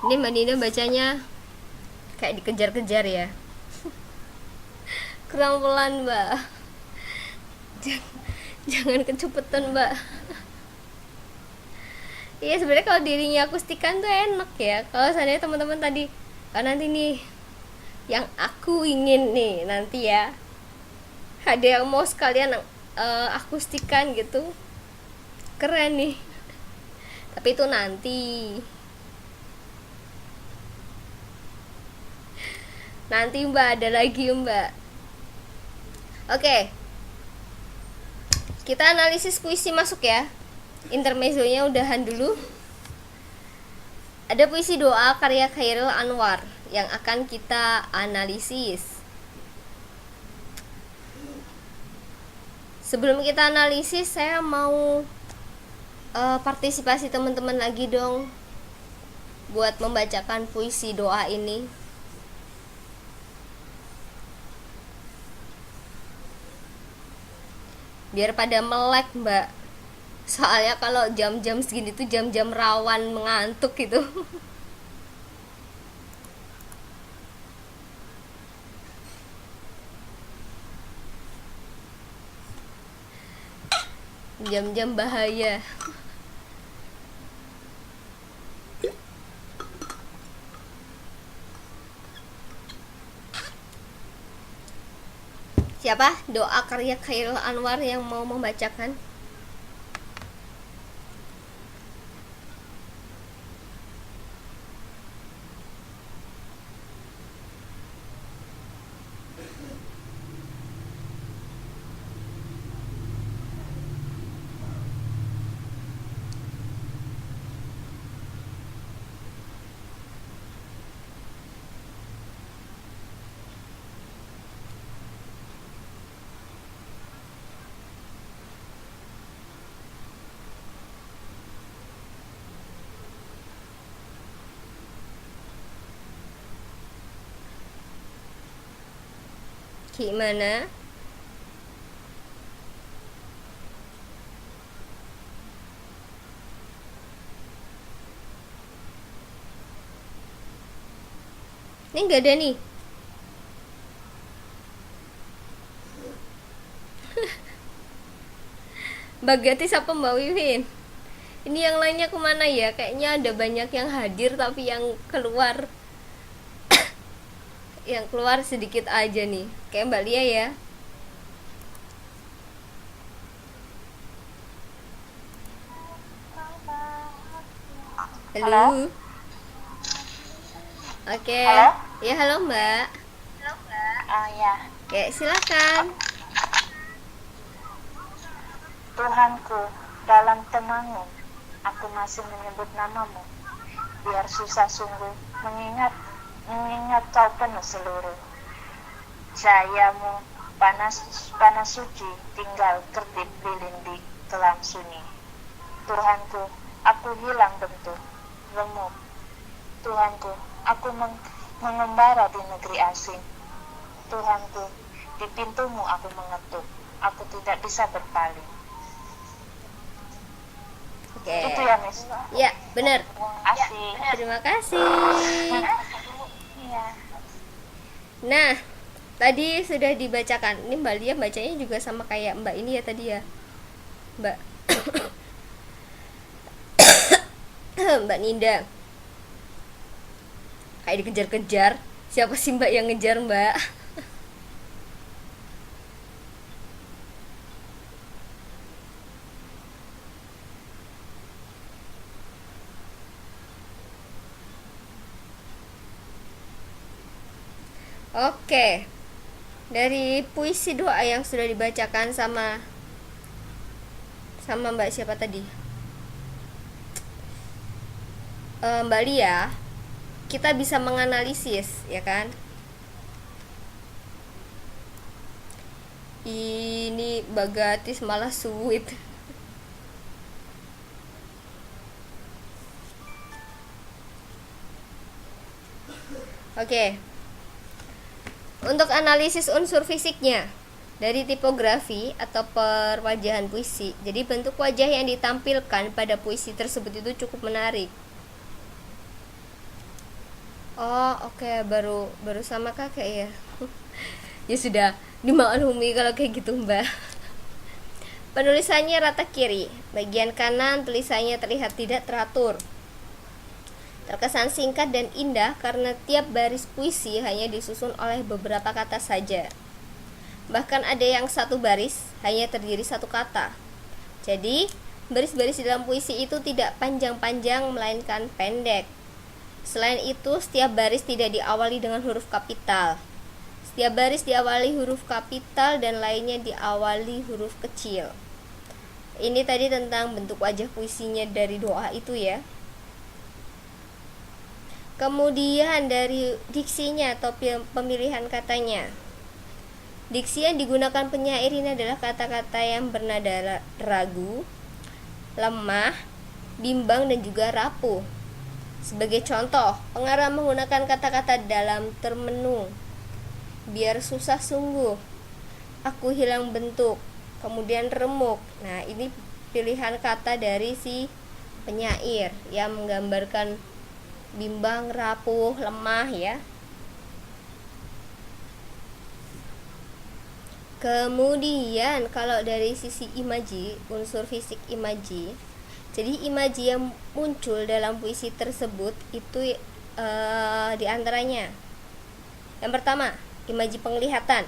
Ini Mbak Ninda bacanya kayak dikejar-kejar ya. Kurang pelan Mbak. Jangan kecepatan Mbak. Iya sebenarnya kalau dirinya akustikan tuh enak ya. Kalau seandainya teman-teman tadi, nanti nih yang aku ingin nih nanti ya, ada yang mau sekalian akustikan gitu, keren nih. Tapi itu nanti Mbak, ada lagi Mbak. Oke, kita analisis puisi masuk ya. Intermezzonya udahan dulu. Ada puisi doa karya Chairil Anwar yang akan kita analisis. Sebelum kita analisis, saya mau partisipasi teman-teman lagi dong buat membacakan puisi doa ini. Biar pada melek Mbak. Soalnya kalau jam-jam segini tuh jam-jam rawan mengantuk gitu. Jam-jam bahaya. Siapa? Doa karya Chairil Anwar yang mau membacakan? Gimana? Ini nggak ada nih. Mbak Gatis apa Mbak Wiwin? Ini yang lainnya kemana ya? Kayaknya ada banyak yang hadir tapi yang keluar yang keluar sedikit aja nih. Kayak Mbak Lia ya. Halo. Oke. Halo? Ya halo Mbak. Ya. Oke silakan. Tuhanku, dalam tenangmu, aku masih menyebut namamu. Biar susah sungguh mengingat kau penuh seluruh. Cahayamu panas suci tinggal kedip lilin di kelam sunyi. Tuhanku, aku hilang bentuk, remuk. Tuhanku, aku mengembara di negeri asing. Tuhanku, di pintumu aku mengetuk. Aku tidak bisa berpaling. Oke. Itu ya, Miss. Ya, benar. Asik. Terima kasih. Iya. Nah, tadi sudah dibacakan. Ini Mbak Lia bacanya juga sama kayak Mbak ini ya tadi ya. Mbak Mbak Ninda. Kayak dikejar-kejar. Siapa sih Mbak yang ngejar Mbak? Oke. Dari puisi doa yang sudah dibacakan sama Mbak siapa tadi? Mbak Lia, kita bisa menganalisis, ya kan? Ini Bagatis malah sweet. Oke. Untuk analisis unsur fisiknya dari tipografi atau perwajahan puisi. Jadi bentuk wajah yang ditampilkan pada puisi tersebut itu cukup menarik. Oh, oke, baru sama kakak ya. Ya sudah, dimaklumi kalau kayak gitu, Mbak. Penulisannya rata kiri. Bagian kanan tulisannya terlihat tidak teratur. Terkesan singkat dan indah karena tiap baris puisi hanya disusun oleh beberapa kata saja. Bahkan ada yang satu baris hanya terdiri satu kata. Jadi, baris-baris dalam puisi itu tidak panjang-panjang melainkan pendek. Selain itu, setiap baris tidak diawali dengan huruf kapital. Setiap baris diawali huruf kapital dan lainnya diawali huruf kecil. Ini tadi tentang bentuk wajah puisinya dari doa itu ya. Kemudian dari diksinya atau pemilihan katanya. Diksi yang digunakan penyair ini adalah kata-kata yang bernada ragu, lemah, bimbang, dan juga rapuh. Sebagai contoh, pengarang menggunakan kata-kata dalam termenung, biar susah sungguh, aku hilang bentuk, kemudian remuk. Nah, ini pilihan kata dari si penyair yang menggambarkan bimbang, rapuh, lemah ya. Kemudian kalau dari sisi imaji, unsur fisik imaji. Jadi imaji yang muncul dalam puisi tersebut itu diantaranya. Yang pertama, imaji penglihatan.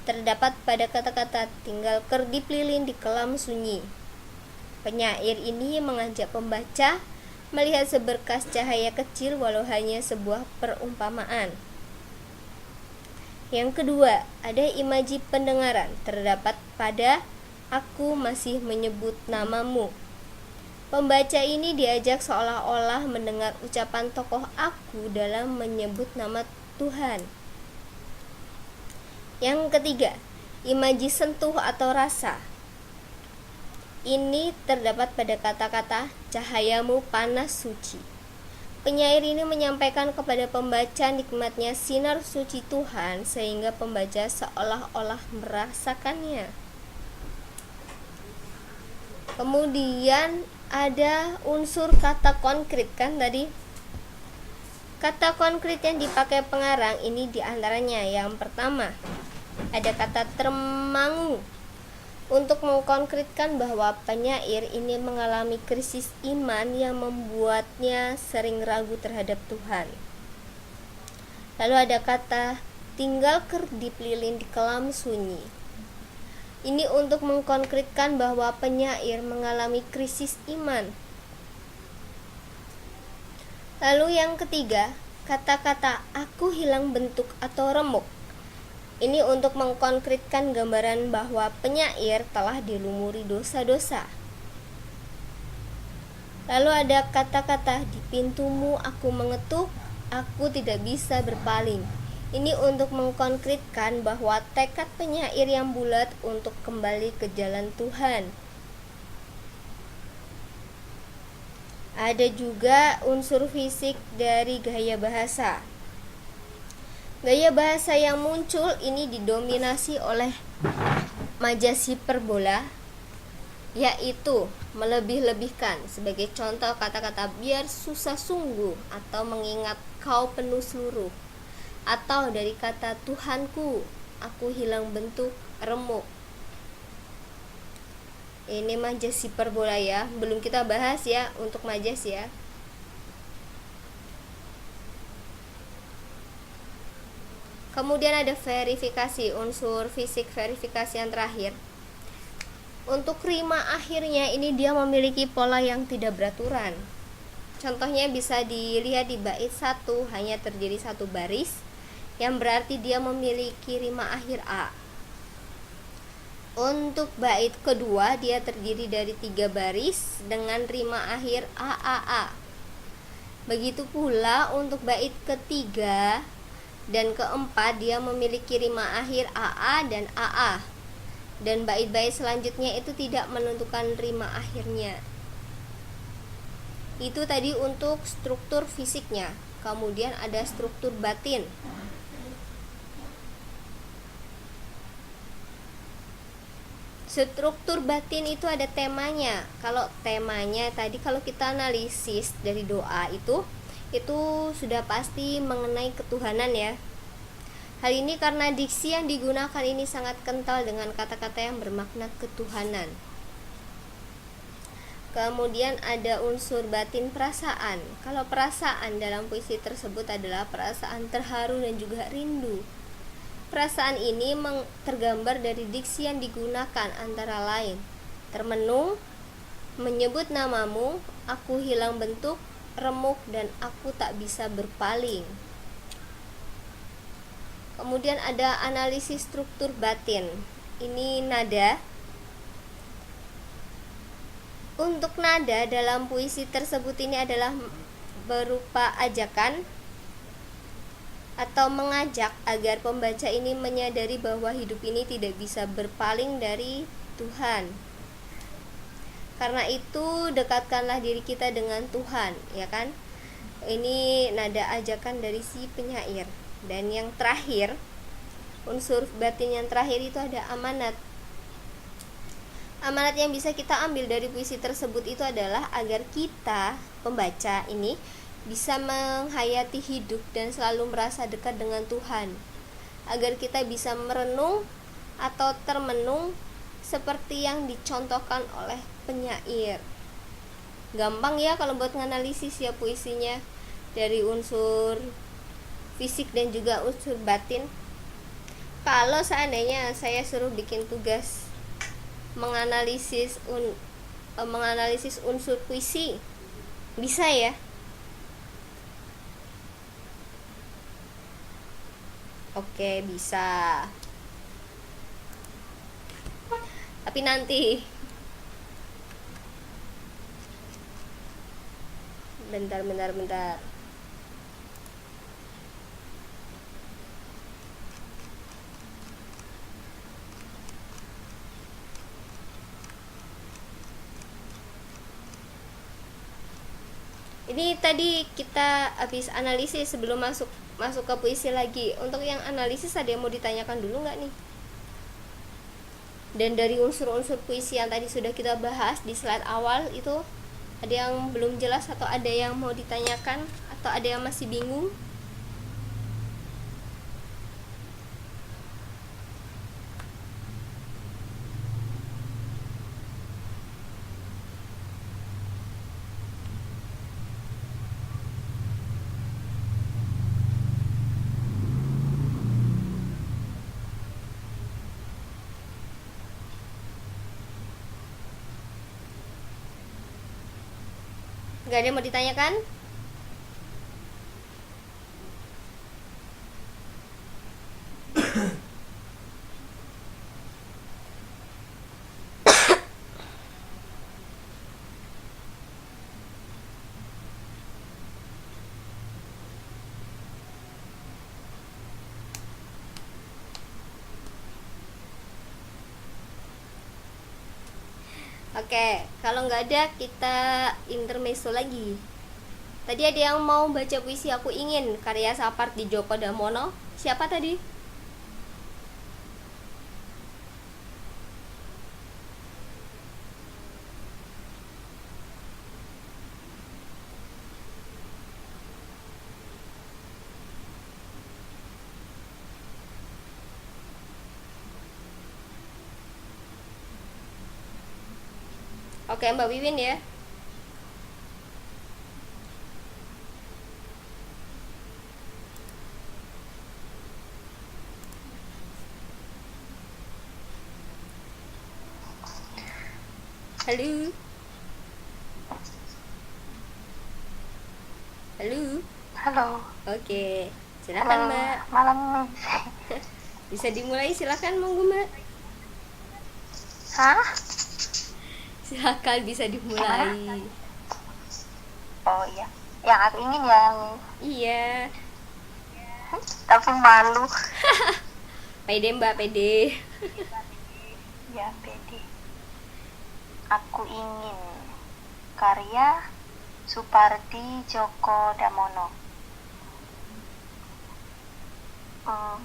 Terdapat pada kata-kata tinggal kerdip lilin di kelam sunyi. Penyair ini mengajak pembaca melihat seberkas cahaya kecil walau hanya sebuah perumpamaan. Yang kedua, ada imaji pendengaran. Terdapat pada aku masih menyebut namamu. Pembaca ini diajak seolah-olah mendengar ucapan tokoh aku dalam menyebut nama Tuhan. Yang ketiga, imaji sentuh atau rasa. Ini terdapat pada kata-kata cahayamu panas suci. Penyair ini menyampaikan kepada pembaca nikmatnya sinar suci Tuhan sehingga pembaca seolah-olah merasakannya. Kemudian ada unsur kata konkret kan tadi. Kata konkret yang dipakai pengarang ini diantaranya yang pertama ada kata termangu. Untuk mengkonkretkan bahwa penyair ini mengalami krisis iman yang membuatnya sering ragu terhadap Tuhan. Lalu ada kata tinggal kerdip lilin di kelam sunyi. Ini untuk mengkonkretkan bahwa penyair mengalami krisis iman. Lalu yang ketiga, kata-kata aku hilang bentuk atau remuk. Ini untuk mengkonkretkan gambaran bahwa penyair telah dilumuri dosa-dosa. Lalu ada kata-kata di pintumu aku mengetuk, aku tidak bisa berpaling. Ini untuk mengkonkretkan bahwa tekad penyair yang bulat untuk kembali ke jalan Tuhan. Ada juga unsur fisik dari gaya bahasa. Gaya bahasa yang muncul ini didominasi oleh majas hiperbola, yaitu melebih-lebihkan. Sebagai contoh kata-kata biar susah sungguh atau mengingat kau penuh seluruh, atau dari kata Tuhanku, aku hilang bentuk, remuk. Ini majas hiperbola ya, belum kita bahas ya untuk majas ya. Kemudian ada verifikasi, unsur fisik verifikasi yang terakhir. Untuk rima akhirnya ini dia memiliki pola yang tidak beraturan. Contohnya bisa dilihat di bait 1 hanya terdiri satu baris, yang berarti dia memiliki rima akhir A. Untuk bait kedua dia terdiri dari 3 baris dengan rima akhir AAA. Begitu pula untuk bait ketiga dan keempat dia memiliki rima akhir AA dan AA. Dan bait-bait selanjutnya itu tidak menentukan rima akhirnya. Itu tadi untuk struktur fisiknya. Kemudian ada struktur batin. Struktur batin itu ada temanya. Kalau temanya tadi kalau kita analisis dari doa itu sudah pasti mengenai ketuhanan ya. Hal ini karena diksi yang digunakan ini sangat kental dengan kata-kata yang bermakna ketuhanan. Kemudian ada unsur batin perasaan. Kalau perasaan dalam puisi tersebut adalah perasaan terharu dan juga rindu. Perasaan ini tergambar dari diksi yang digunakan antara lain termenung, menyebut namamu, aku hilang bentuk, remuk, dan aku tak bisa berpaling. Kemudian ada analisis struktur batin. Ini nada. Untuk nada dalam puisi tersebut ini adalah berupa ajakan atau mengajak agar pembaca ini menyadari bahwa hidup ini tidak bisa berpaling dari Tuhan. Karena itu dekatkanlah diri kita dengan Tuhan, ya kan? Ini nada ajakan dari si penyair. Dan yang terakhir, unsur batin yang terakhir itu ada amanat. Amanat yang bisa kita ambil dari puisi tersebut itu adalah agar kita, pembaca ini, bisa menghayati hidup dan selalu merasa dekat dengan Tuhan, agar kita bisa merenung atau termenung seperti yang dicontohkan oleh penyair. Gampang ya kalau buat nganalisis ya puisinya, dari unsur fisik dan juga unsur batin. Kalau seandainya saya suruh bikin tugas menganalisis unsur puisi, bisa ya? Oke, bisa. Tapi nanti. Bentar. Ini tadi kita habis analisis sebelum masuk ke puisi lagi. Untuk yang analisis ada yang mau ditanyakan dulu nggak nih? Dan dari unsur-unsur puisi yang tadi sudah kita bahas di slide awal itu, ada yang belum jelas atau ada yang mau ditanyakan atau ada yang masih bingung? Gak ada yang mau ditanyakan? Oke, kalau nggak ada kita intermezzo lagi. Tadi ada yang mau baca puisi Aku Ingin karya Sapardi Djoko Damono. Siapa tadi? Oke, Mbak Wiwin ya. Halo. Halo. Oke, silakan Mbak. Malam. Bisa dimulai, silakan monggo Mbak. Hah? Silakan bisa dimulai. Oh iya. Yang Aku Ingin yang Iya. tapi malu. Pede Mbak, pede. Ya, pede. Aku Ingin karya Supardi Djoko Damono. Hmm,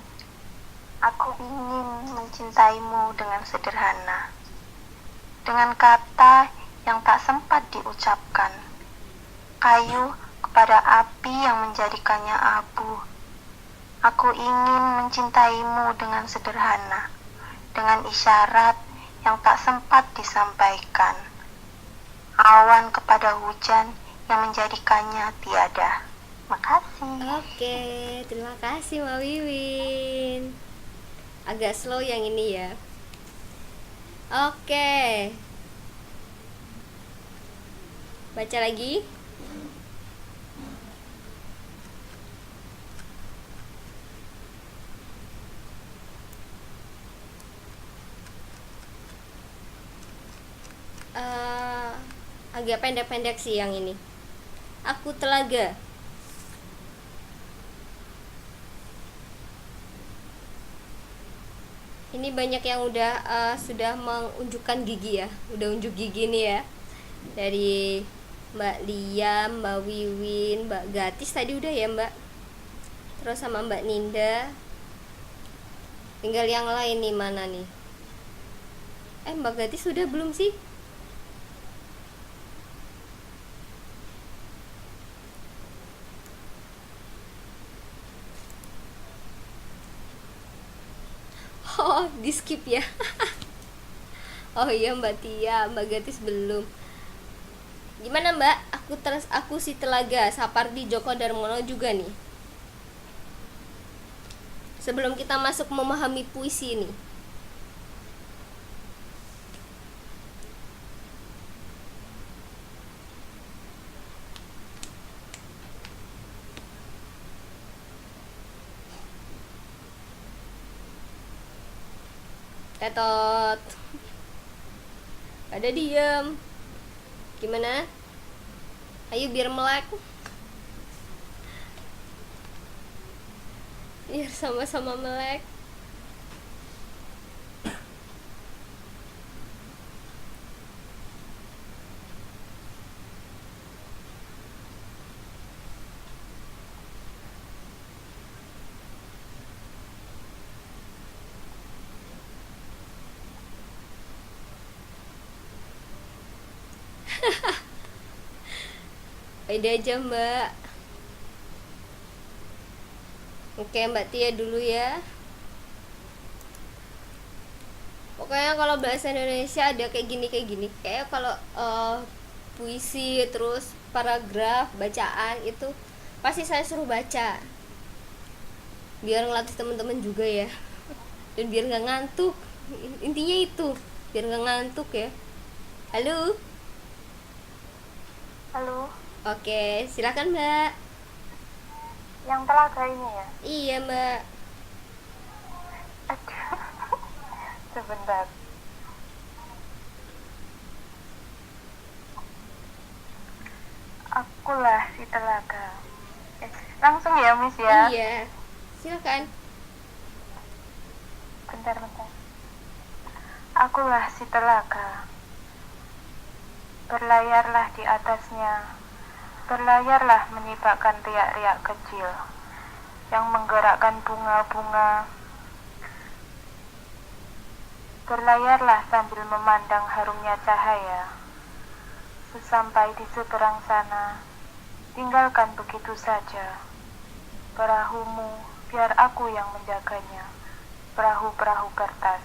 aku ingin mencintaimu dengan sederhana, dengan kata yang tak sempat diucapkan, kayu kepada api yang menjadikannya abu. Aku ingin mencintaimu dengan sederhana, dengan isyarat yang tak sempat disampaikan, awan kepada hujan yang menjadikannya tiada. Makasih. Oke, terima kasih Mbak Wiwin. Agak slow yang ini ya. Oke, baca lagi. Eh, Agak pendek-pendek sih yang ini. Aku telaga. Ini banyak yang udah sudah menunjukkan gigi ya, udah unjuk gigi nih ya. Dari Mbak Liam, Mbak Wiwin, Mbak Gatis tadi udah ya Mbak. Terus sama Mbak Ninda. Tinggal yang lain nih mana nih? Mbak Gatis sudah belum sih? Oh, di skip ya. Oh iya Mbak Tia, Mbak Gatis belum. Gimana Mbak? Aku si Telaga, Sapardi Djoko Darmono juga nih. Sebelum kita masuk memahami puisi ini. Tetot. Pada diem. Gimana? Ayo biar melek. Biar sama-sama melek. Beda aja Mbak. Oke Mbak Tia dulu ya. Pokoknya kalau bahasa Indonesia ada kayak gini. Kayak kalau puisi terus paragraf bacaan itu pasti saya suruh baca. Biar ngelatih teman-teman juga ya. Dan biar nggak ngantuk. Intinya itu, biar nggak ngantuk ya. Halo. Halo, Oke, silakan Mbak. yang telaga ini ya? Iya Mbak. Aduh, sebentar. Akulah si telaga. Langsung ya, Miss ya? Iya. Silakan. Bentar. Akulah si telaga. Berlayarlah di atasnya. Berlayarlah menyiapkan riak-riak kecil yang menggerakkan bunga-bunga. Berlayarlah sambil memandang harumnya cahaya. Sesampai di seberang sana, tinggalkan begitu saja. Perahumu, biar aku yang menjaganya. Perahu-perahu kertas.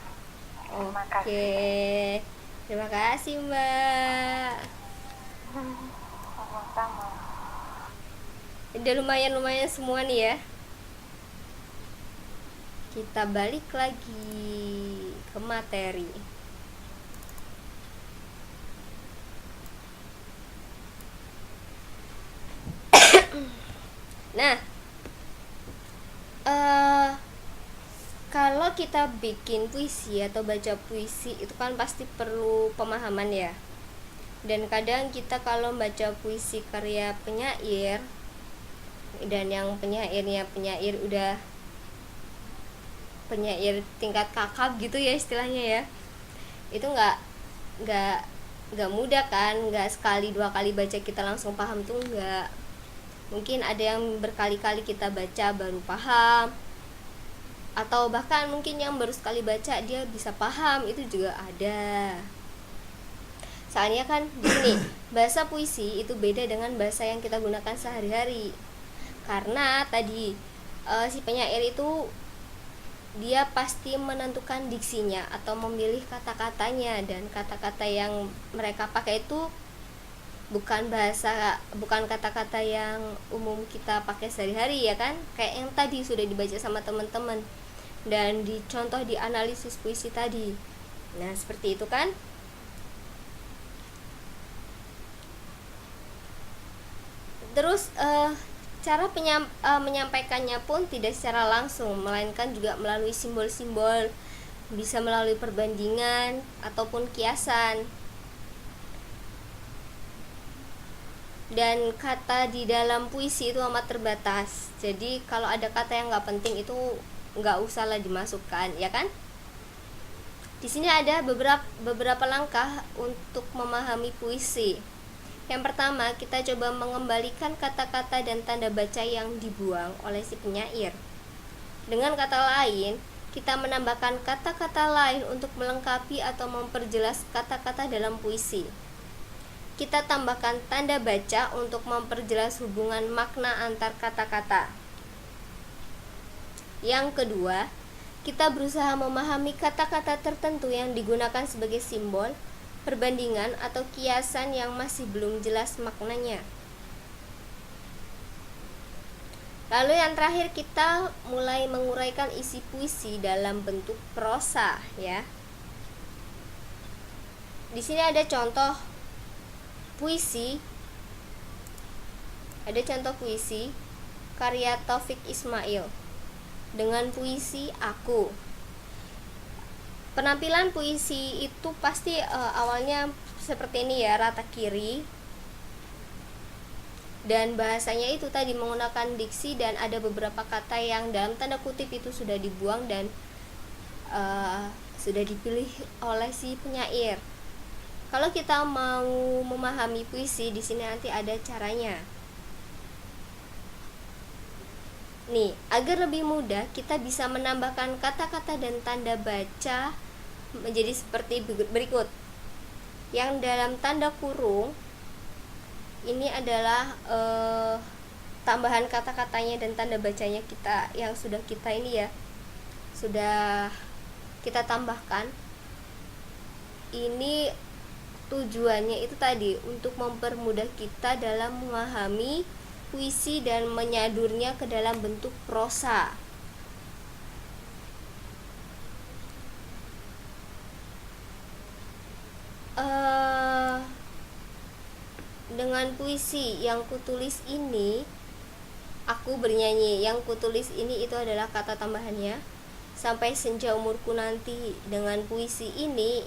Terima kasih. Oke. Terima kasih Mbak. Sama-sama. Udah lumayan semua nih ya. Kita balik lagi ke materi. Nah, kalau kita bikin puisi atau baca puisi itu kan pasti perlu pemahaman ya. Dan kadang kita kalau baca puisi karya penyair dan yang penyair udah penyair tingkat kakap gitu ya istilahnya ya, itu nggak mudah kan, nggak sekali dua kali baca kita langsung paham tuh nggak. Mungkin ada yang berkali-kali kita baca baru paham, atau bahkan mungkin yang baru sekali baca dia bisa paham, itu juga ada. Soalnya kan di sini bahasa puisi itu beda dengan bahasa yang kita gunakan sehari-hari. Karena tadi si penyair itu dia pasti menentukan diksinya atau memilih kata-katanya, dan kata-kata yang mereka pakai itu bukan kata-kata yang umum kita pakai sehari-hari ya kan, kayak yang tadi sudah dibaca sama teman-teman dan dicontoh di analisis puisi tadi. Nah seperti itu kan. Terus cara menyampaikannya pun tidak secara langsung, melainkan juga melalui simbol-simbol, bisa melalui perbandingan ataupun kiasan. Dan kata di dalam puisi itu amat terbatas, jadi kalau ada kata yang nggak penting itu nggak usah lah dimasukkan, ya kan. Di sini ada beberapa langkah untuk memahami puisi. Yang pertama, kita coba mengembalikan kata-kata dan tanda baca yang dibuang oleh si penyair. Dengan kata lain, kita menambahkan kata-kata lain untuk melengkapi atau memperjelas kata-kata dalam puisi. Kita tambahkan tanda baca untuk memperjelas hubungan makna antar kata-kata. Yang kedua, kita berusaha memahami kata-kata tertentu yang digunakan sebagai simbol, perbandingan, atau kiasan yang masih belum jelas maknanya. Lalu yang terakhir, kita mulai menguraikan isi puisi dalam bentuk prosa, ya. Di sini ada contoh puisi. Ada contoh puisi karya Taufik Ismail dengan puisi Aku. Penampilan puisi itu pasti awalnya seperti ini ya, rata kiri, dan bahasanya itu tadi menggunakan diksi, dan ada beberapa kata yang dalam tanda kutip itu sudah dibuang dan sudah dipilih oleh si penyair. Kalau kita mau memahami puisi, di sini nanti ada caranya. Nih, agar lebih mudah, kita bisa menambahkan kata-kata dan tanda baca menjadi seperti berikut. Yang dalam tanda kurung ini adalah tambahan kata-katanya dan tanda bacanya kita yang sudah kita kita tambahkan. Ini tujuannya itu tadi untuk mempermudah kita dalam memahami puisi dan menyadurnya ke dalam bentuk prosa. Dengan puisi yang kutulis ini, aku bernyanyi. Yang kutulis ini itu adalah kata tambahannya. Sampai senja umurku nanti. Dengan puisi ini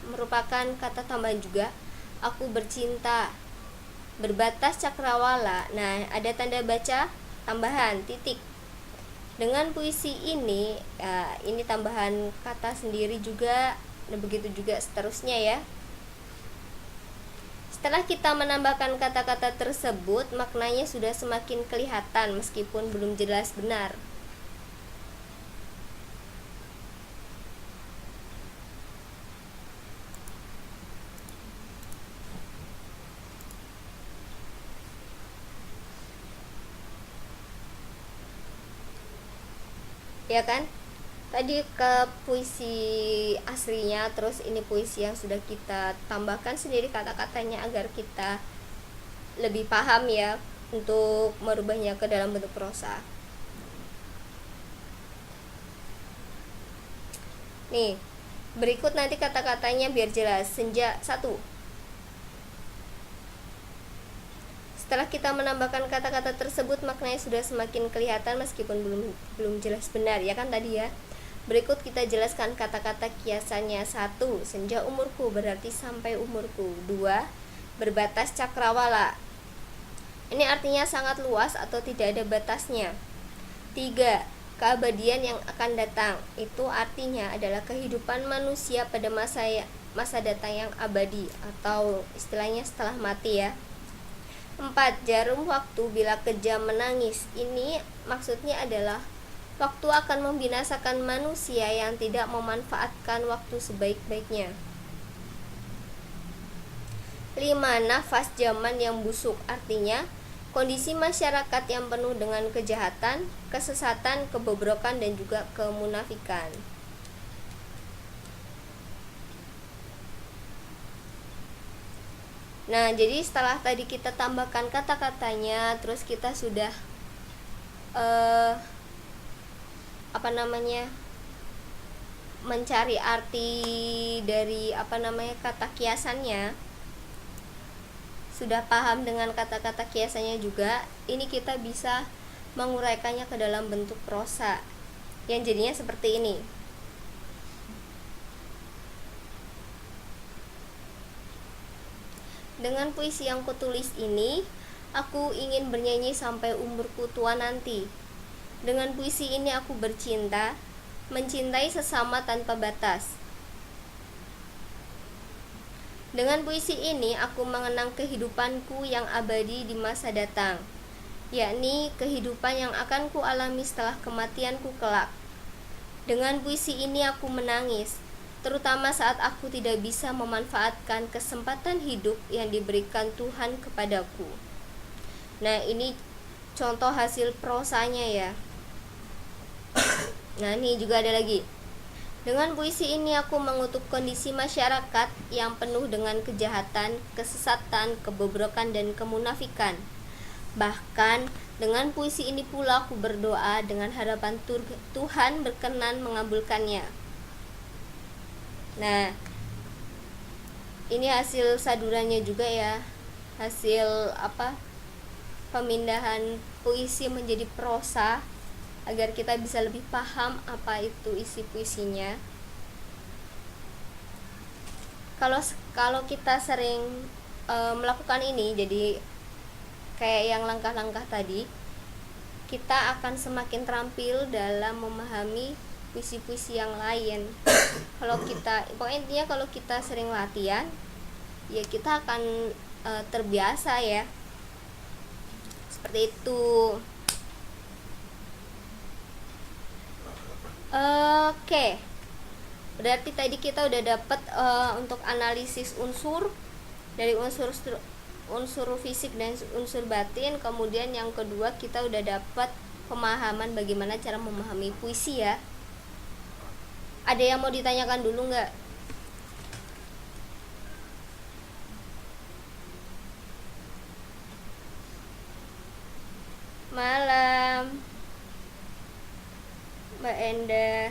merupakan kata tambahan juga. Aku bercinta, berbatas cakrawala. Nah, ada tanda baca tambahan titik. Dengan puisi ini tambahan kata sendiri juga. Nah, begitu juga seterusnya ya. Setelah kita menambahkan kata-kata tersebut, maknanya sudah semakin kelihatan meskipun belum jelas benar. Ya kan? Tadi ke puisi aslinya, terus ini puisi yang sudah kita tambahkan sendiri kata-katanya agar kita lebih paham ya untuk merubahnya ke dalam bentuk prosa. Nih, berikut nanti kata-katanya biar jelas. Senja 1. Setelah kita menambahkan kata-kata tersebut, maknanya sudah semakin kelihatan meskipun belum jelas benar, ya kan tadi ya. Berikut kita jelaskan kata-kata kiasannya. 1. Senja umurku berarti sampai umurku. 2. Berbatas cakrawala. Ini artinya sangat luas atau tidak ada batasnya. 3. Keabadian yang akan datang. Itu artinya adalah kehidupan manusia pada masa datang yang abadi, atau istilahnya setelah mati ya. 4. Jarum waktu bila kejam menangis. Ini maksudnya adalah Waktu akan membinasakan manusia yang tidak memanfaatkan waktu sebaik-baiknya. 5. Nafas zaman yang busuk, artinya kondisi masyarakat yang penuh dengan kejahatan, kesesatan, kebobrokan, dan juga kemunafikan. Nah, jadi setelah tadi kita tambahkan kata-katanya, terus kita sudah mencari arti dari kata kiasannya, sudah paham dengan kata-kata kiasannya juga, ini kita bisa menguraikannya ke dalam bentuk prosa yang jadinya seperti ini. Dengan puisi yang kutulis ini, aku ingin bernyanyi sampai umurku tua nanti. Dengan puisi ini aku bercinta, mencintai sesama tanpa batas. Dengan puisi ini aku mengenang kehidupanku yang abadi di masa datang, yakni kehidupan yang akan kualami setelah kematianku kelak. Dengan puisi ini aku menangis, terutama saat aku tidak bisa memanfaatkan kesempatan hidup yang diberikan Tuhan kepadaku. Nah, ini contoh hasil prosanya ya. Nah, ini juga ada lagi. Dengan puisi ini aku mengutuk kondisi masyarakat yang penuh dengan kejahatan, kesesatan, kebobrokan, dan kemunafikan. Bahkan dengan puisi ini pula aku berdoa dengan harapan Tuhan berkenan mengabulkannya. Nah, ini hasil sadurannya juga ya, hasil pemindahan puisi menjadi prosa, agar kita bisa lebih paham apa itu isi puisinya. Kalau kita sering melakukan ini, jadi kayak yang langkah-langkah tadi, kita akan semakin terampil dalam memahami puisi-puisi yang lain. Pokoknya kalau kita sering latihan, ya kita akan terbiasa ya, seperti itu. Oke, berarti tadi kita udah dapat untuk analisis unsur dari unsur fisik dan unsur batin. Kemudian yang kedua, kita udah dapat pemahaman bagaimana cara memahami puisi ya. Ada yang mau ditanyakan dulu nggak? Malam Mbak Enda.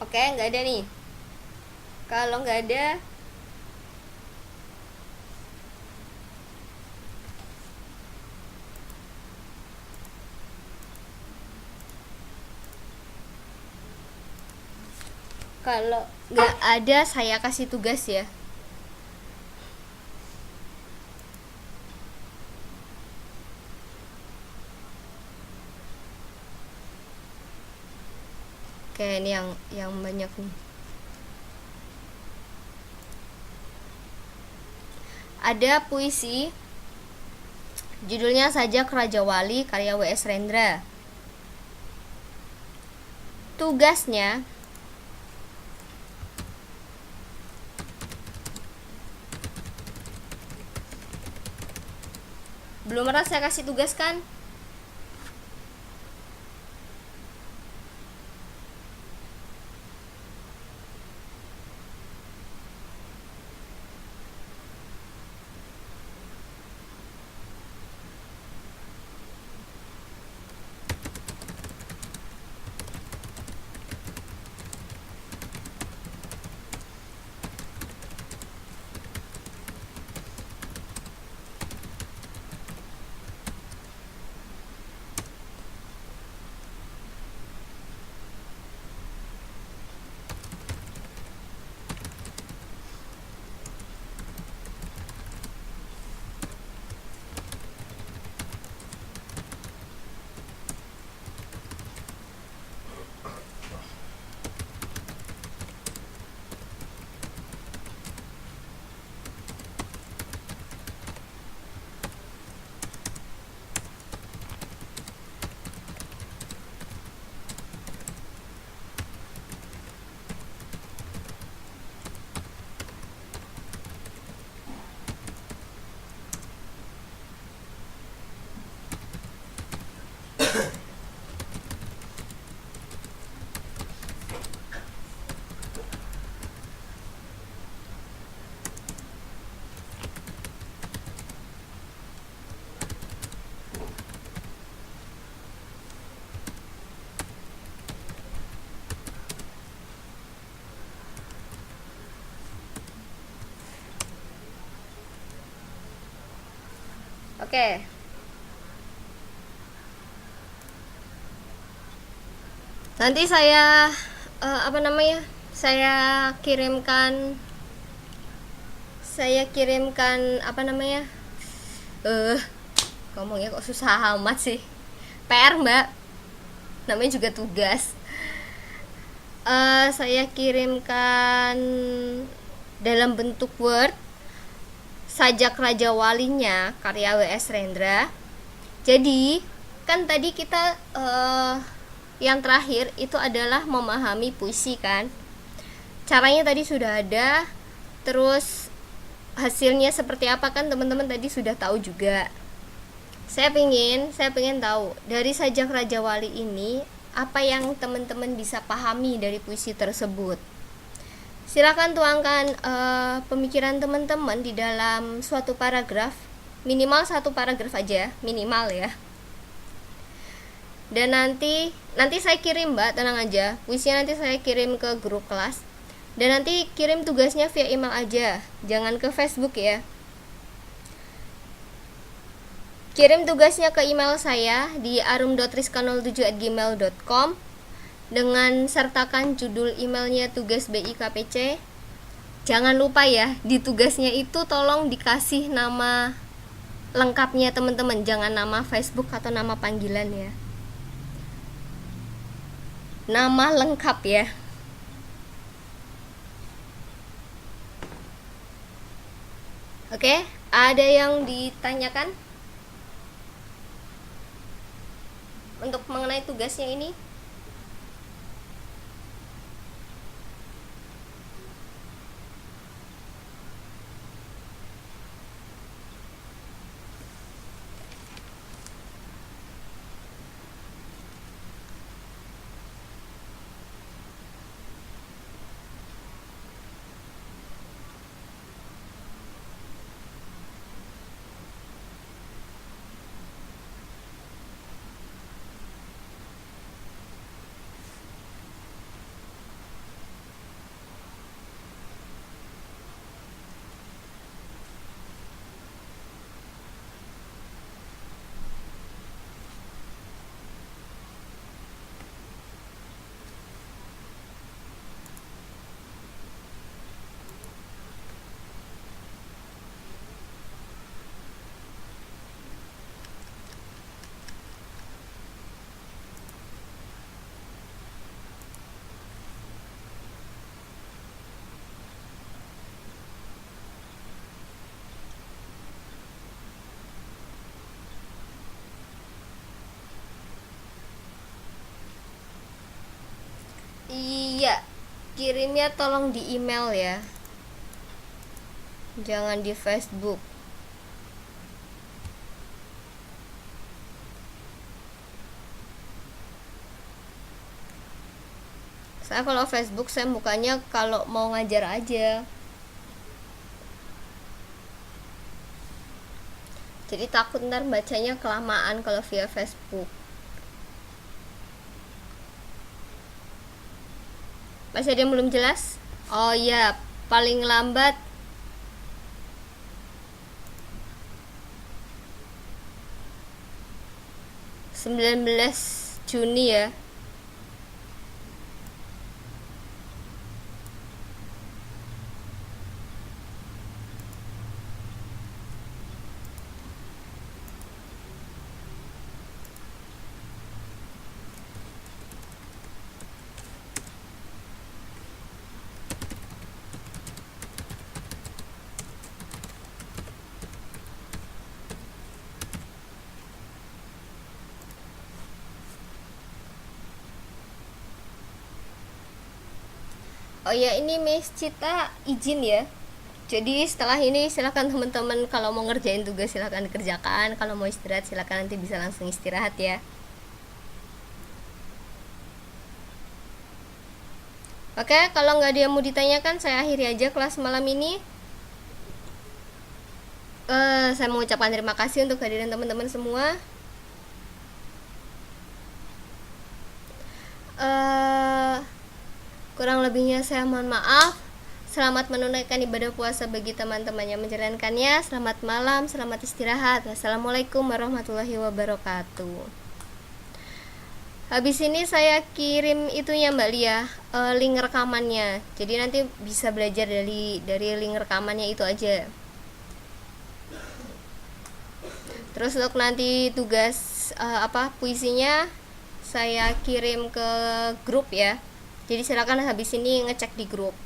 Oke, nggak ada nih. Kalau nggak ada, saya kasih tugas ya. Oke, ini yang banyak nih. Ada puisi judulnya Sajak Raja Wali karya W.S. Rendra. Tugasnya belum pernah saya kasih tugas kan? Oke. Nanti saya Saya kirimkan eh ngomongnya kok susah amat sih. PR, Mbak. Namanya juga tugas. Saya kirimkan dalam bentuk Word sajak Raja Walinya karya W.S. Rendra. Jadi kan tadi kita yang terakhir itu adalah memahami puisi kan. Caranya tadi sudah ada, terus hasilnya seperti apa kan teman-teman tadi sudah tahu juga. Saya pengen tahu dari sajak Raja Wali ini apa yang teman-teman bisa pahami dari puisi tersebut. Silakan tuangkan pemikiran teman-teman di dalam suatu paragraf, minimal satu paragraf aja, minimal ya. Dan nanti saya kirim, Mbak, tenang aja. Puisinya nanti saya kirim ke grup kelas. Dan nanti kirim tugasnya via email aja, jangan ke Facebook ya. Kirim tugasnya ke email saya di arum.rizka07@gmail.com dengan sertakan judul emailnya tugas BIKPC. Jangan lupa ya, di tugasnya itu tolong dikasih nama lengkapnya teman-teman, jangan nama Facebook atau nama panggilan ya. Nama lengkap ya. Oke, ada yang ditanyakan untuk mengenai tugasnya ini? Iya, kirimnya tolong di email ya, jangan di Facebook. Saya kalau Facebook saya mukanya kalau mau ngajar aja, jadi takut ntar bacanya kelamaan kalau via Facebook. Masih ada yang belum jelas? Oh iya, paling lambat Juni ya. Oh ya, ini Miss Cita izin ya. Jadi setelah ini silakan teman-teman kalau mau ngerjain tugas silakan dikerjakan, kalau mau istirahat silakan nanti bisa langsung istirahat ya. Oke, kalau nggak ada yang mau ditanyakan saya akhiri aja kelas malam ini. Saya mengucapkan terima kasih untuk kehadiran teman-teman semua. Kurang lebihnya saya mohon maaf. Selamat menunaikan ibadah puasa bagi teman-teman yang menjalankannya. Selamat malam, selamat istirahat. Wassalamualaikum warahmatullahi wabarakatuh. Habis ini saya kirim itunya Mbak Lia, link rekamannya. Jadi nanti bisa belajar dari link rekamannya itu aja. Terus untuk nanti tugas puisinya saya kirim ke grup ya. Jadi silakan habis ini ngecek di grup.